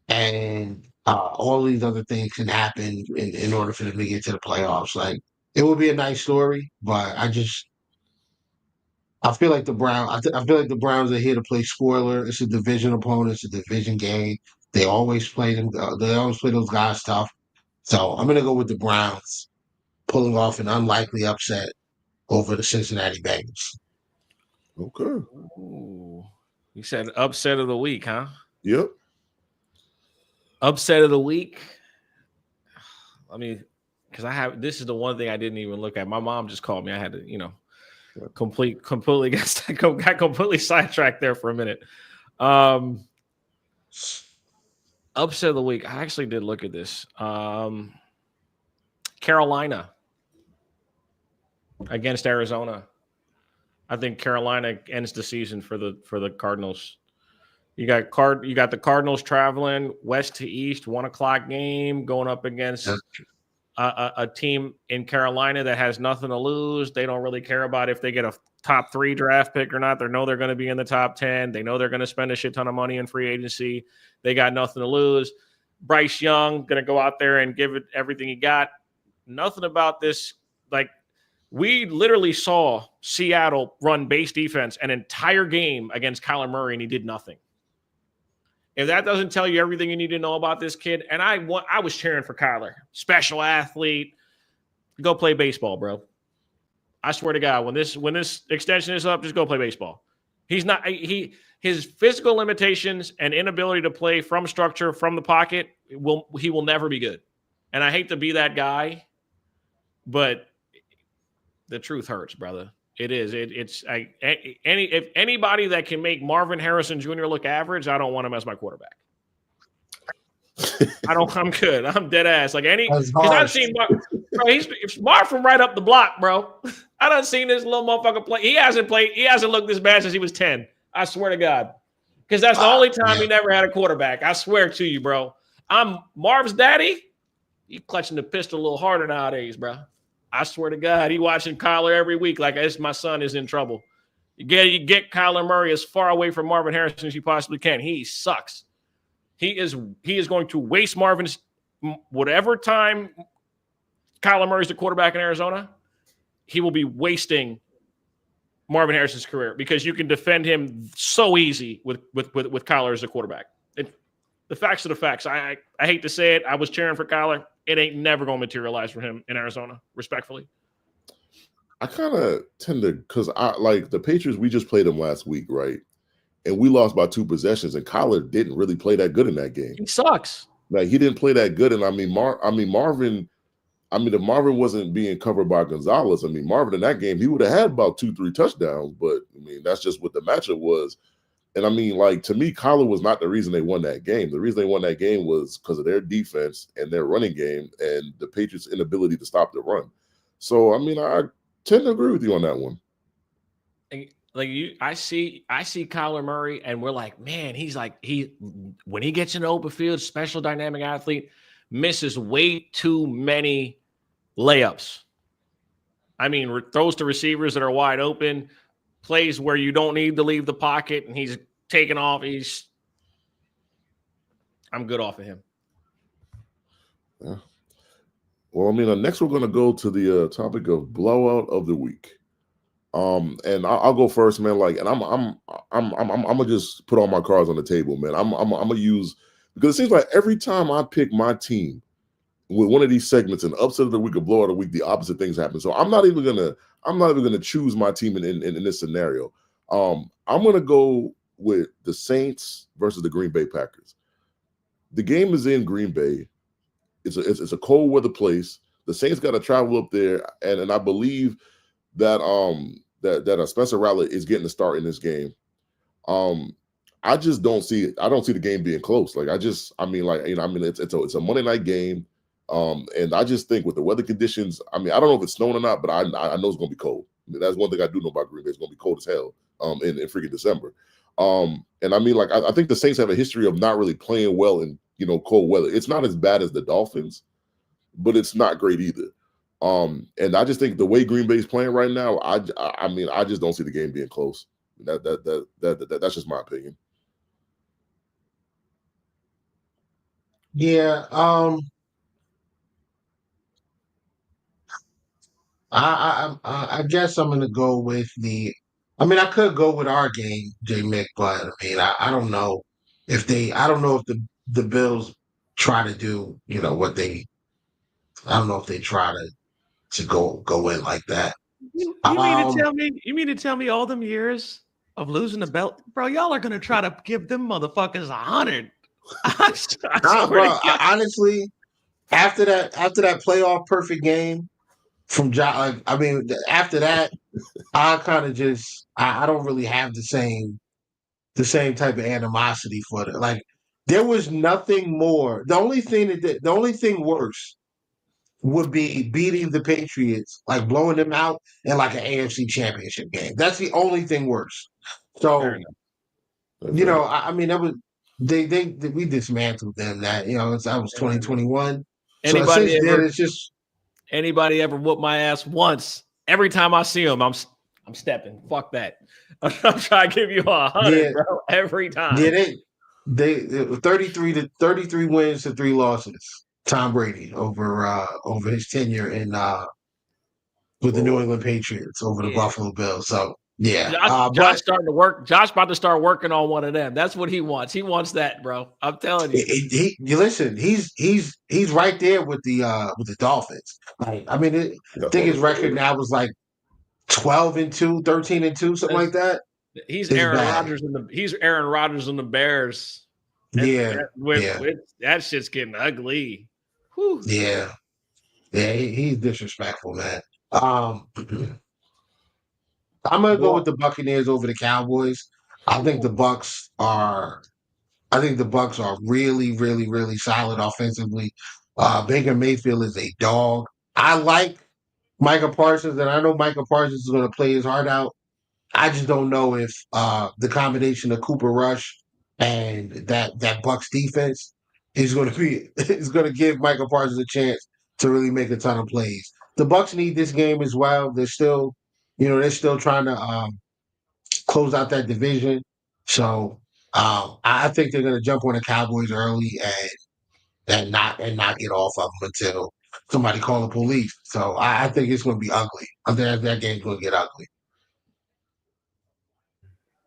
and all these other things can happen in order for them to get to the playoffs. Like it would be a nice story, but I feel like I feel like the Browns are here to play spoiler. It's a division opponent. It's a division game. They always play them. They always play those guys tough. So I'm gonna go with the Browns pulling off an unlikely upset over the Cincinnati Bengals. Okay. Ooh. You said upset of the week, huh? Yep. Upset of the week. I mean, because this is the one thing I didn't even look at. My mom just called me. I had to, completely got completely sidetracked there for a minute. Upset of the week. I actually did look at this. Carolina against Arizona. I think Carolina ends the season for the Cardinals. You got the Cardinals traveling west to east, 1 o'clock game, going up against a team in Carolina that has nothing to lose. They don't really care about if they get a top 3 draft pick or not. They know they're going to be in the top 10. They know they're going to spend a shit ton of money in free agency. They got nothing to lose. Bryce Young going to go out there and give it everything he got. Nothing about this. Like, we literally saw Seattle run base defense an entire game against Kyler Murray, and he did nothing. If that doesn't tell you everything you need to know about this kid, and I was cheering for Kyler, special athlete, go play baseball, bro. I swear to God, when this extension is up, just go play baseball. His physical limitations and inability to play from structure, from the pocket, he will never be good. And I hate to be that guy, but the truth hurts, brother. It is. If anybody that can make Marvin Harrison Jr. look average, I don't want him as my quarterback. I'm good. I'm dead ass. Because I've seen he's Marv from right up the block, bro. I done seen this little motherfucker play. He hasn't looked this bad since he was 10. I swear to God. Because that's the only time he never had a quarterback. I swear to you, bro. I'm Marv's daddy. He clutching the pistol a little harder nowadays, bro. I swear to God, he watching Kyler every week like my son is in trouble. You get Kyler Murray as far away from Marvin Harrison as you possibly can. He sucks. He is going to waste Marvin's whatever time Kyler Murray's the quarterback in Arizona. He will be wasting Marvin Harrison's career because you can defend him so easy with Kyler as a quarterback. The facts are the facts. I hate to say it. I was cheering for Kyler. It ain't never going to materialize for him in Arizona, respectfully. I kind of tend to, because the Patriots, we just played them last week, right? And we lost by 2 possessions, and Kyler didn't really play that good in that game. He sucks. Like, he didn't play that good. And Marvin, if Marvin wasn't being covered by Gonzalez, Marvin in that game, he would have had about 2-3 touchdowns. But that's just what the matchup was. And to me, Kyler was not the reason they won that game. The reason they won that game was because of their defense and their running game and the Patriots' inability to stop the run. So, I tend to agree with you on that one. I see Kyler Murray, and we're like, man, when he gets in the open field, special dynamic athlete, misses way too many layups. Throws to receivers that are wide open, plays where you don't need to leave the pocket, and he's taking off. I'm good off of him. Yeah. Well, next we're going to go to the topic of blowout of the week. And I'll go first, man. And I'm gonna just put all my cards on the table, man. I'm gonna use, because it seems like every time I pick my team with one of these segments, an upset of the week, a blowout of the week, the opposite things happen. So I'm not even gonna choose my team in this scenario. I'm gonna go with the Saints versus the Green Bay Packers. The game is in Green Bay. It's a cold weather place. The Saints got to travel up there, and I believe that that Spencer Rattler is getting a start in this game. I just don't see it. I don't see the game being close. It's a Monday night game. And I just think with the weather conditions, I mean, I don't know if it's snowing or not, but I know it's going to be cold. I mean, that's one thing I do know about Green Bay. It's going to be cold as hell in freaking December. And I mean, like, I think the Saints have a history of not really playing well in, cold weather. It's not as bad as the Dolphins, but it's not great either. And I just think the way Green Bay's playing right now, I mean, I just don't see the game being close. That's just my opinion. Yeah. I guess I'm gonna go with the. I mean, I could go with our game, JMIK, but I mean, I don't know if they. I don't know if the Bills try to do, what they. I don't know if they try to go in like that. You mean to tell me? You mean to tell me all them years of losing the belt, bro? Y'all are gonna try to give them motherfuckers 100. Bro, honestly, after that playoff perfect game from John, I mean, after that, I kind of just I don't really have the same type of animosity for it. Like there was nothing more. The only thing worse would be beating the Patriots, like blowing them out in like an AFC Championship game. That's the only thing worse. So I mean that was we dismantled them. That that was 2021. So since then it's just anybody ever whooped my ass once. Every time I see them, I'm stepping. Fuck that. I'm trying to give you 100, bro. Every time. Yeah, they 33 wins to 3 losses. Tom Brady over his tenure in with the New England Patriots over the Buffalo Bills. So yeah, Josh starting to work. Josh about to start working on one of them. That's what he wants. He wants that, bro. I'm telling you. You listen. He's right there with the Dolphins. Like I mean, I think his record now was like 12-2, 13-2, something like that. He's Aaron Rodgers and the Bears. That shit's getting ugly. Whew. Yeah, he's disrespectful, man. I'm gonna go with the Buccaneers over the Cowboys. I think the Bucks are really, really, really solid offensively. Baker Mayfield is a dog. I like Micah Parsons, and I know Micah Parsons is going to play his heart out. I just don't know if the combination of Cooper Rush and that Bucks defense is going to give Micah Parsons a chance to really make a ton of plays. The Bucks need this game as well. They're still trying to close out that division. So I think they're going to jump on the Cowboys early and not get off of them until somebody call the police. So I think it's going to be ugly. I think that game's going to get ugly.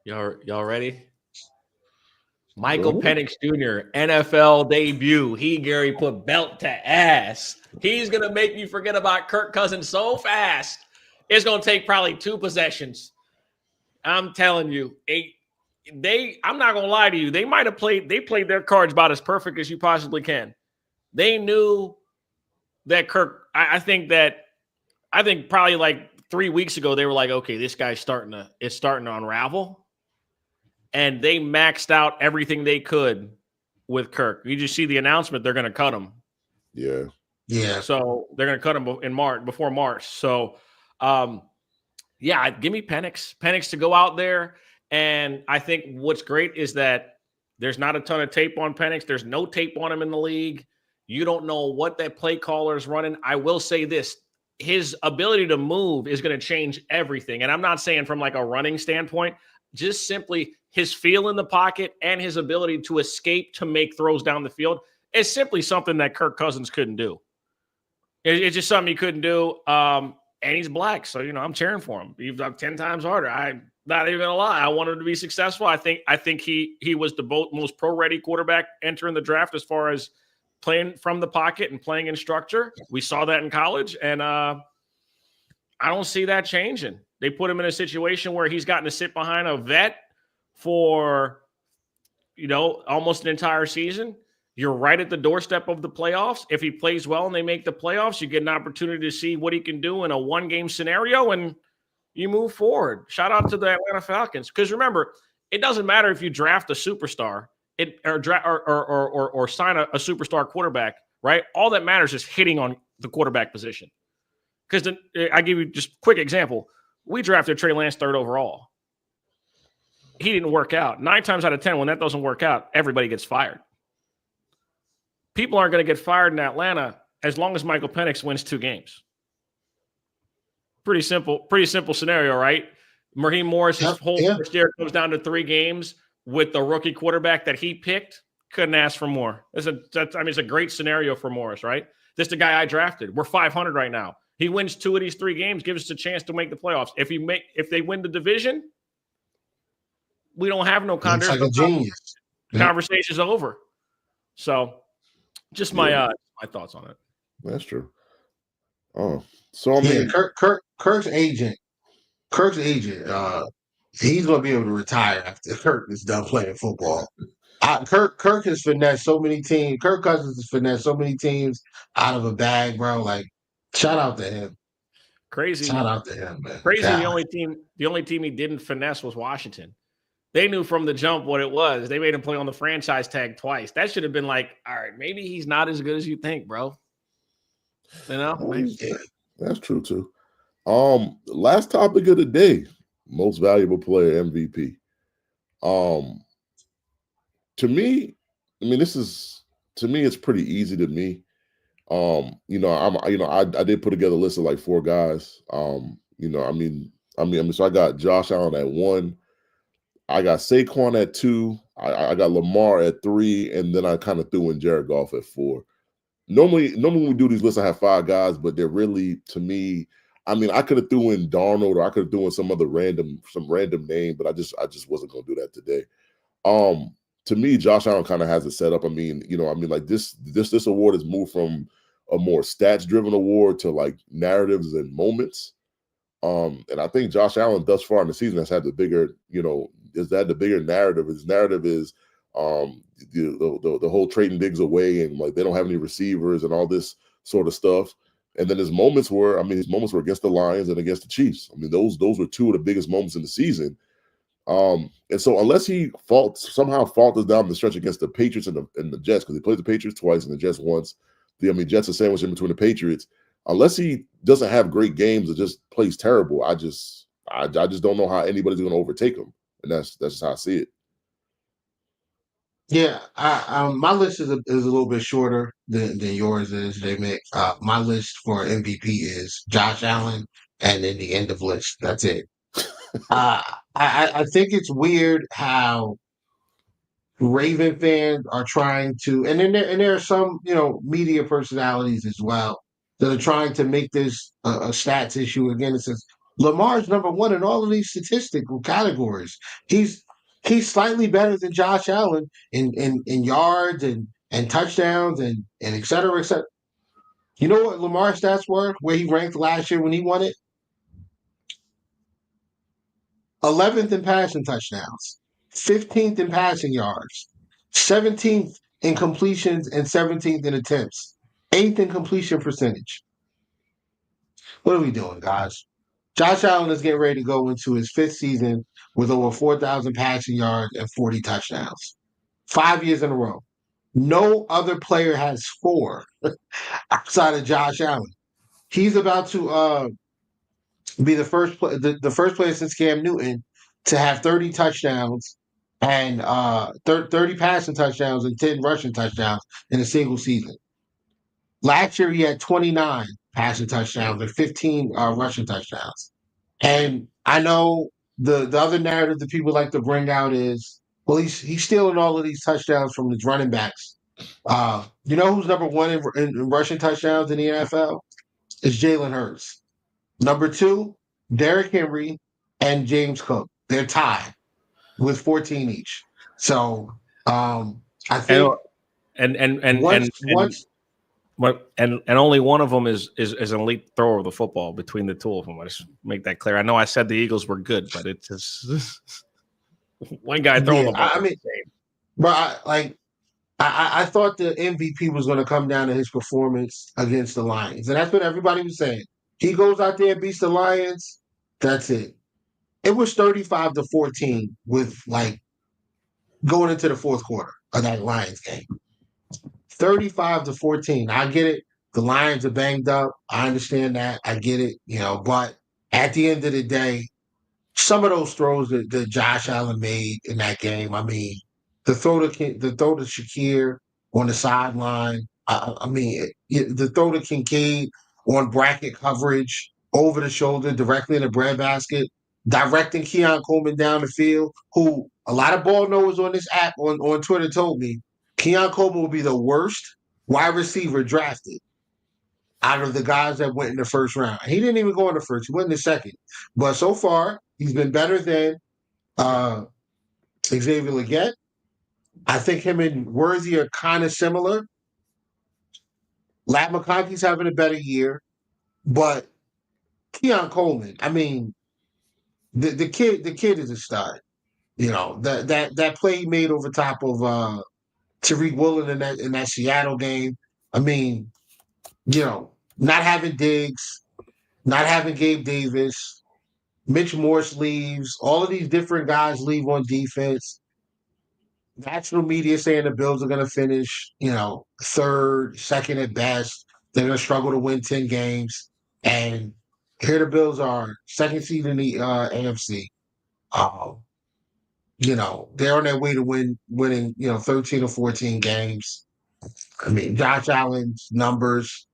Y'all ready? Michael Penix Jr., NFL debut. Gary put belt to ass. He's going to make you forget about Kirk Cousins so fast. It's going to take probably 2 possessions. I'm telling you, I'm not going to lie to you. They played their cards about as perfect as you possibly can. They knew that Kirk, I think probably like 3 weeks ago, they were like, okay, this guy's starting to unravel. And they maxed out everything they could with Kirk. You just see the announcement, they're going to cut him. Yeah. Yeah. So they're going to cut him before March. So, give me Penix to go out there. And I think what's great is that there's not a ton of tape on Penix. There's no tape on him in the league. You don't know what that play caller is running. I will say this. His ability to move is going to change everything. And I'm not saying from like a running standpoint, just simply his feel in the pocket and his ability to escape to make throws down the field is simply something that Kirk Cousins couldn't do. It's just something he couldn't do. And he's black. So, I'm cheering for him. He's up 10 times harder. I'm not even going to lie. I want him to be successful. I think he was the most pro-ready quarterback entering the draft as far as playing from the pocket and playing in structure. We saw that in college. And I don't see that changing. They put him in a situation where he's gotten to sit behind a vet for, almost an entire season. You're right at the doorstep of the playoffs. If he plays well and they make the playoffs, you get an opportunity to see what he can do in a one-game scenario, and you move forward. Shout out to the Atlanta Falcons. Because remember, it doesn't matter if you draft a superstar or sign a superstar quarterback. right? All that matters is hitting on the quarterback position. Because I give you just a quick example. We drafted Trey Lance 3rd overall. He didn't work out. 9 times out of 10, when that doesn't work out, everybody gets fired. People aren't going to get fired in Atlanta as long as Michael Penix wins 2 games. Pretty simple scenario, right? Raheem Morris's whole first year comes down to 3 games with the rookie quarterback that he picked. Couldn't ask for more. It's a great scenario for Morris, right? This is the guy I drafted. We're 500 right now. He wins 2 of these 3 games, gives us a chance to make the playoffs. If they win the division, we don't have no like a genius. Conversation's over. So, just my thoughts on it. That's true. Oh, so I mean, Kirk's agent. He's gonna be able to retire after Kirk is done playing football. Kirk has finessed so many teams. Kirk Cousins has finessed so many teams out of a bag, bro. Like, shout out to him. Crazy. Shout out to him, man. Crazy. God. The only team he didn't finesse was Washington. They knew from the jump what it was. They made him play on the franchise tag twice. That should have been like, all right, maybe he's not as good as you think, bro. You know? Yeah, that's true too. Last topic of the day, most valuable player MVP. To me, it's pretty easy to me. I did put together a list of like 4 guys. So I got Josh Allen at 1. I got Saquon at 2. I got Lamar at 3, and then I kind of threw in Jared Goff at 4. Normally when we do these lists, I have 5 guys, but they're really, to me, I could have threw in Darnold, or I could have threw in some random name, but I just wasn't gonna do that today. To me, Josh Allen kind of has it set up. This award has moved from a more stats-driven award to like narratives and moments. And I think Josh Allen thus far in the season has had the bigger, the bigger narrative. His narrative is the whole trading Diggs away, and like they don't have any receivers and all this sort of stuff. And then his moments were against the Lions and against the Chiefs. Those were 2 of the biggest moments in the season. And so unless he somehow falters down the stretch against the Patriots and the Jets, because he played the Patriots twice and the Jets once. Jets are sandwiched in between the Patriots. Unless he doesn't have great games or just plays terrible, I just don't know how anybody's going to overtake him. And that's just how I see it. Yeah, my list is a little bit shorter than yours is, JMIK. My list for MVP is Josh Allen, and then the end of list. That's it. I think it's weird how Raven fans are trying to, and there are some media personalities as well that are trying to make this a stats issue. Again, it says Lamar's number 1 in all of these statistical categories. He's slightly better than Josh Allen in yards and touchdowns and et cetera, et cetera. You know what Lamar's stats were, where he ranked last year when he won it? 11th in passing touchdowns, 15th in passing yards, 17th in completions, and 17th in attempts, 8th in completion percentage. What are we doing, guys? Josh Allen is getting ready to go into his 5th season with over 4,000 passing yards and 40 touchdowns. 5 years in a row. No other player has 4 outside of Josh Allen. He's about to be the first player since Cam Newton to have 30 touchdowns and 30 passing touchdowns and 10 rushing touchdowns in a single season. Last year he had 29 passing touchdowns and 15 rushing touchdowns. And I know the other narrative that people like to bring out is, well, he's stealing all of these touchdowns from his running backs. You know who's number 1 in rushing touchdowns in the NFL? It's Jalen Hurts. Number 2, Derrick Henry and James Cook. They're tied with 14 each. So I think and only one of them is an elite thrower of the football between the 2 of them. I just make that clear. I know I said the Eagles were good, but it's just one guy throwing the ball. But I thought the MVP was going to come down to his performance against the Lions, and that's what everybody was saying. He goes out there and beats the Lions. That's it. It was 35-14 with like going into the 4th quarter of that Lions game. 35-14. I get it. The Lions are banged up. I understand that. I get it. But at the end of the day, some of those throws that Josh Allen made in that game. I mean, the throw to Shakir on the sideline. The throw to Kincaid on bracket coverage over the shoulder directly in the breadbasket, directing Keon Coleman down the field. Who a lot of ball knowers on this app on Twitter told me Keon Coleman will be the worst wide receiver drafted out of the guys that went in the first round. He didn't even go in the first; he went in the second. But so far, he's been better than Xavier Legette. I think him and Worthy are kind of similar. Lat McConkey's having a better year, but Keon Coleman, I mean, the kid is a stud. That play he made over top of Tariq Woolen in that Seattle game. I mean, not having Diggs, not having Gabe Davis, Mitch Morse leaves, all of these different guys leave on defense. National media saying the Bills are going to finish, third, second at best. They're going to struggle to win 10 games. And here the Bills are, second seed in the AFC. They're on their way to winning, 13 or 14 games. I mean, Josh Allen's numbers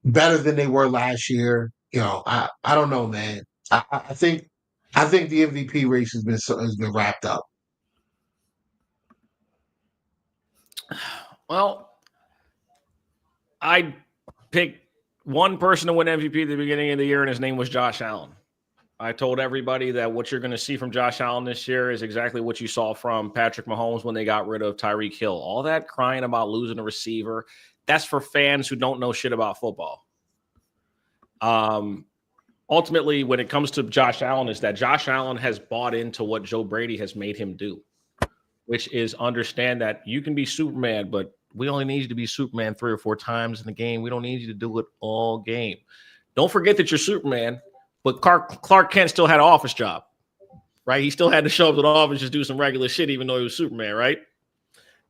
better than they were last year. I don't know, man. I think the MVP race has been wrapped up. Well, I picked one person to win MVP at the beginning of the year, and his name was Josh Allen. I told everybody that what you're going to see from Josh Allen this year is exactly what you saw from Patrick Mahomes when they got rid of Tyreek Hill. All that crying about losing a receiver, that's for fans who don't know shit about football. Ultimately, when it comes to Josh Allen, is that Josh Allen has bought into what Joe Brady has made him do, which is understand that you can be Superman, but we only need you to be Superman 3 or 4 times in the game. We don't need you to do it all game. Don't forget that you're Superman, but Clark Kent still had an office job, right? He still had to show up to the office, just do some regular shit, even though he was Superman, right?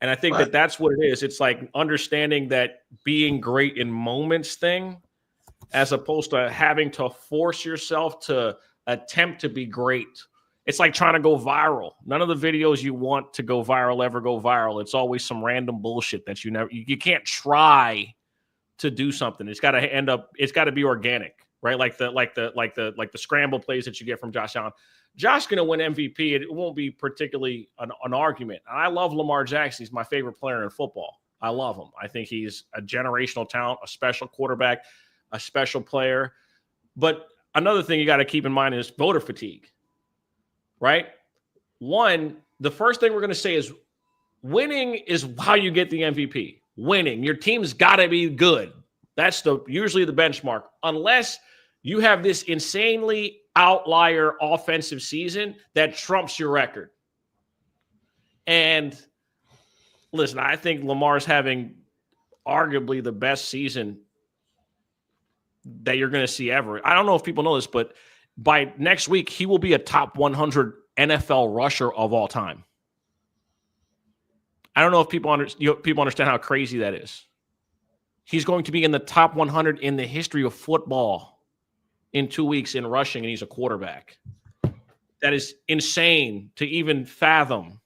And I think that that's what it is. It's like understanding that being great in moments thing, as opposed to having to force yourself to attempt to be great. It's like trying to go viral. None of the videos you want to go viral ever go viral. It's always some random bullshit that you can't try to do something. It's got to be organic, right? Like the scramble plays that you get from Josh Allen. Josh going to win MVP. It won't be particularly an argument. I love Lamar Jackson. He's my favorite player in football. I love him. I think he's a generational talent, a special quarterback, a special player. But another thing you got to keep in mind is voter fatigue. Right? One, the first thing we're going to say is winning is how you get the MVP. Winning. Your team's got to be good. That's usually the benchmark. Unless you have this insanely outlier offensive season that trumps your record. And listen, I think Lamar's having arguably the best season that you're going to see ever. I don't know if people know this, but by next week, he will be a top 100 NFL rusher of all time. I don't know if people understand how crazy that is. He's going to be in the top 100 in the history of football in 2 weeks in rushing, and he's a quarterback. That is insane to even fathom.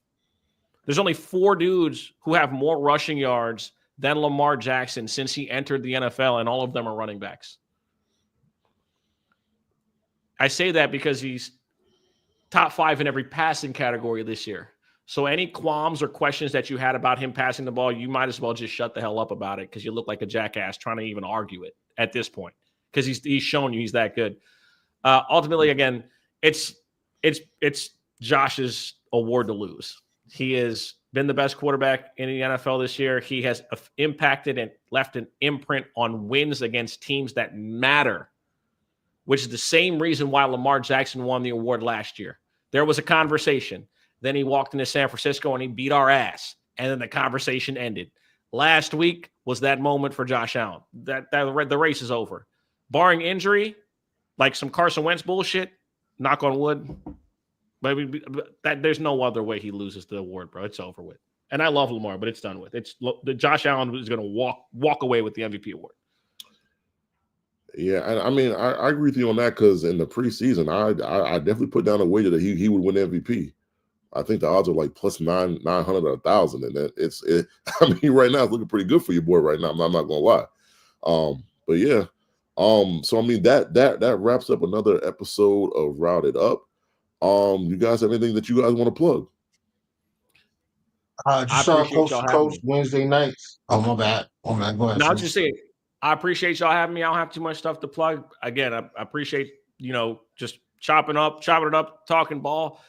There's only 4 dudes who have more rushing yards than Lamar Jackson since he entered the NFL, and all of them are running backs. I say that because he's top 5 in every passing category this year. So any qualms or questions that you had about him passing the ball, you might as well just shut the hell up about it because you look like a jackass trying to even argue it at this point because he's shown you he's that good. Ultimately, again, it's Josh's award to lose. He has been the best quarterback in the NFL this year. He has impacted and left an imprint on wins against teams that matter, which is the same reason why Lamar Jackson won the award last year. There was a conversation. Then he walked into San Francisco and he beat our ass. And then the conversation ended. Last week was that moment for Josh Allen. The race is over. Barring injury, like some Carson Wentz bullshit, knock on wood, there's no other way he loses the award, bro. It's over with. And I love Lamar, but it's done with. The Josh Allen is going to walk away with the MVP award. Yeah, and I mean, I agree with you on that because in the preseason, I definitely put down a wager that he would win MVP. I think the odds are like plus 900 or 1,000, and I mean, right now it's looking pretty good for your boy right now. I'm not gonna lie. But yeah, so I mean that wraps up another episode of Routed Up. You guys have anything that you guys want to plug? Just saw Coast to Coast Wednesday nights. Oh, my bad. Go ahead. No, I'll just say I appreciate y'all having me. I don't have too much stuff to plug. Again, I appreciate, just chopping it up, talking ball.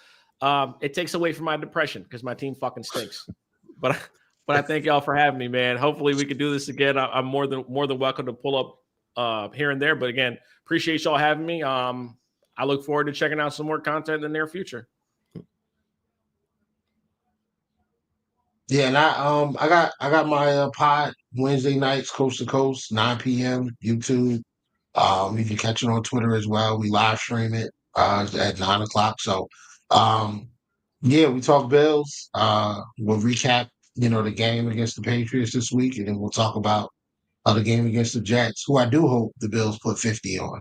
It takes away from my depression because my team fucking stinks. But I thank y'all for having me, man. Hopefully we can do this again. I'm more than welcome to pull up here and there. But again, appreciate y'all having me. I look forward to checking out some more content in the near future. Yeah, and I got my pod Wednesday nights, Coast to Coast, 9 p.m. YouTube. You can catch it on Twitter as well. We live stream it at 9 o'clock. So, yeah, we talk Bills. We'll recap, the game against the Patriots this week, and then we'll talk about the game against the Jets, who I do hope the Bills put 50 on.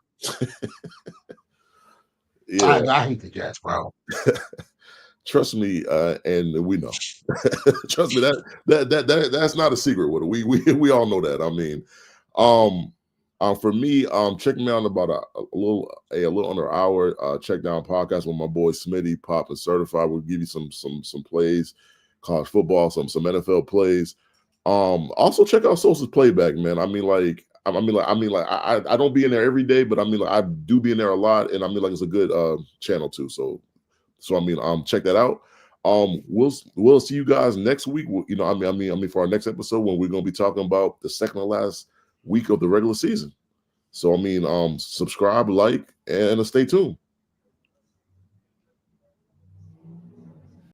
Yeah, I hate the Jets, bro. Trust me, and we know. Trust me, that's not a secret. With it, we all know that. I mean, for me, check me out in about a little under an hour. Check down podcast with my boy Smitty, Pop and Certified. We'll give you some plays, college football, some NFL plays. Also check out Sosa's Playback, man. I don't be in there every day, but I do be in there a lot, and it's a good channel too. So I mean, check that out. We'll see you guys next week. For our next episode when we're gonna be talking about the second to last week of the regular season. So I mean, subscribe, like, and stay tuned.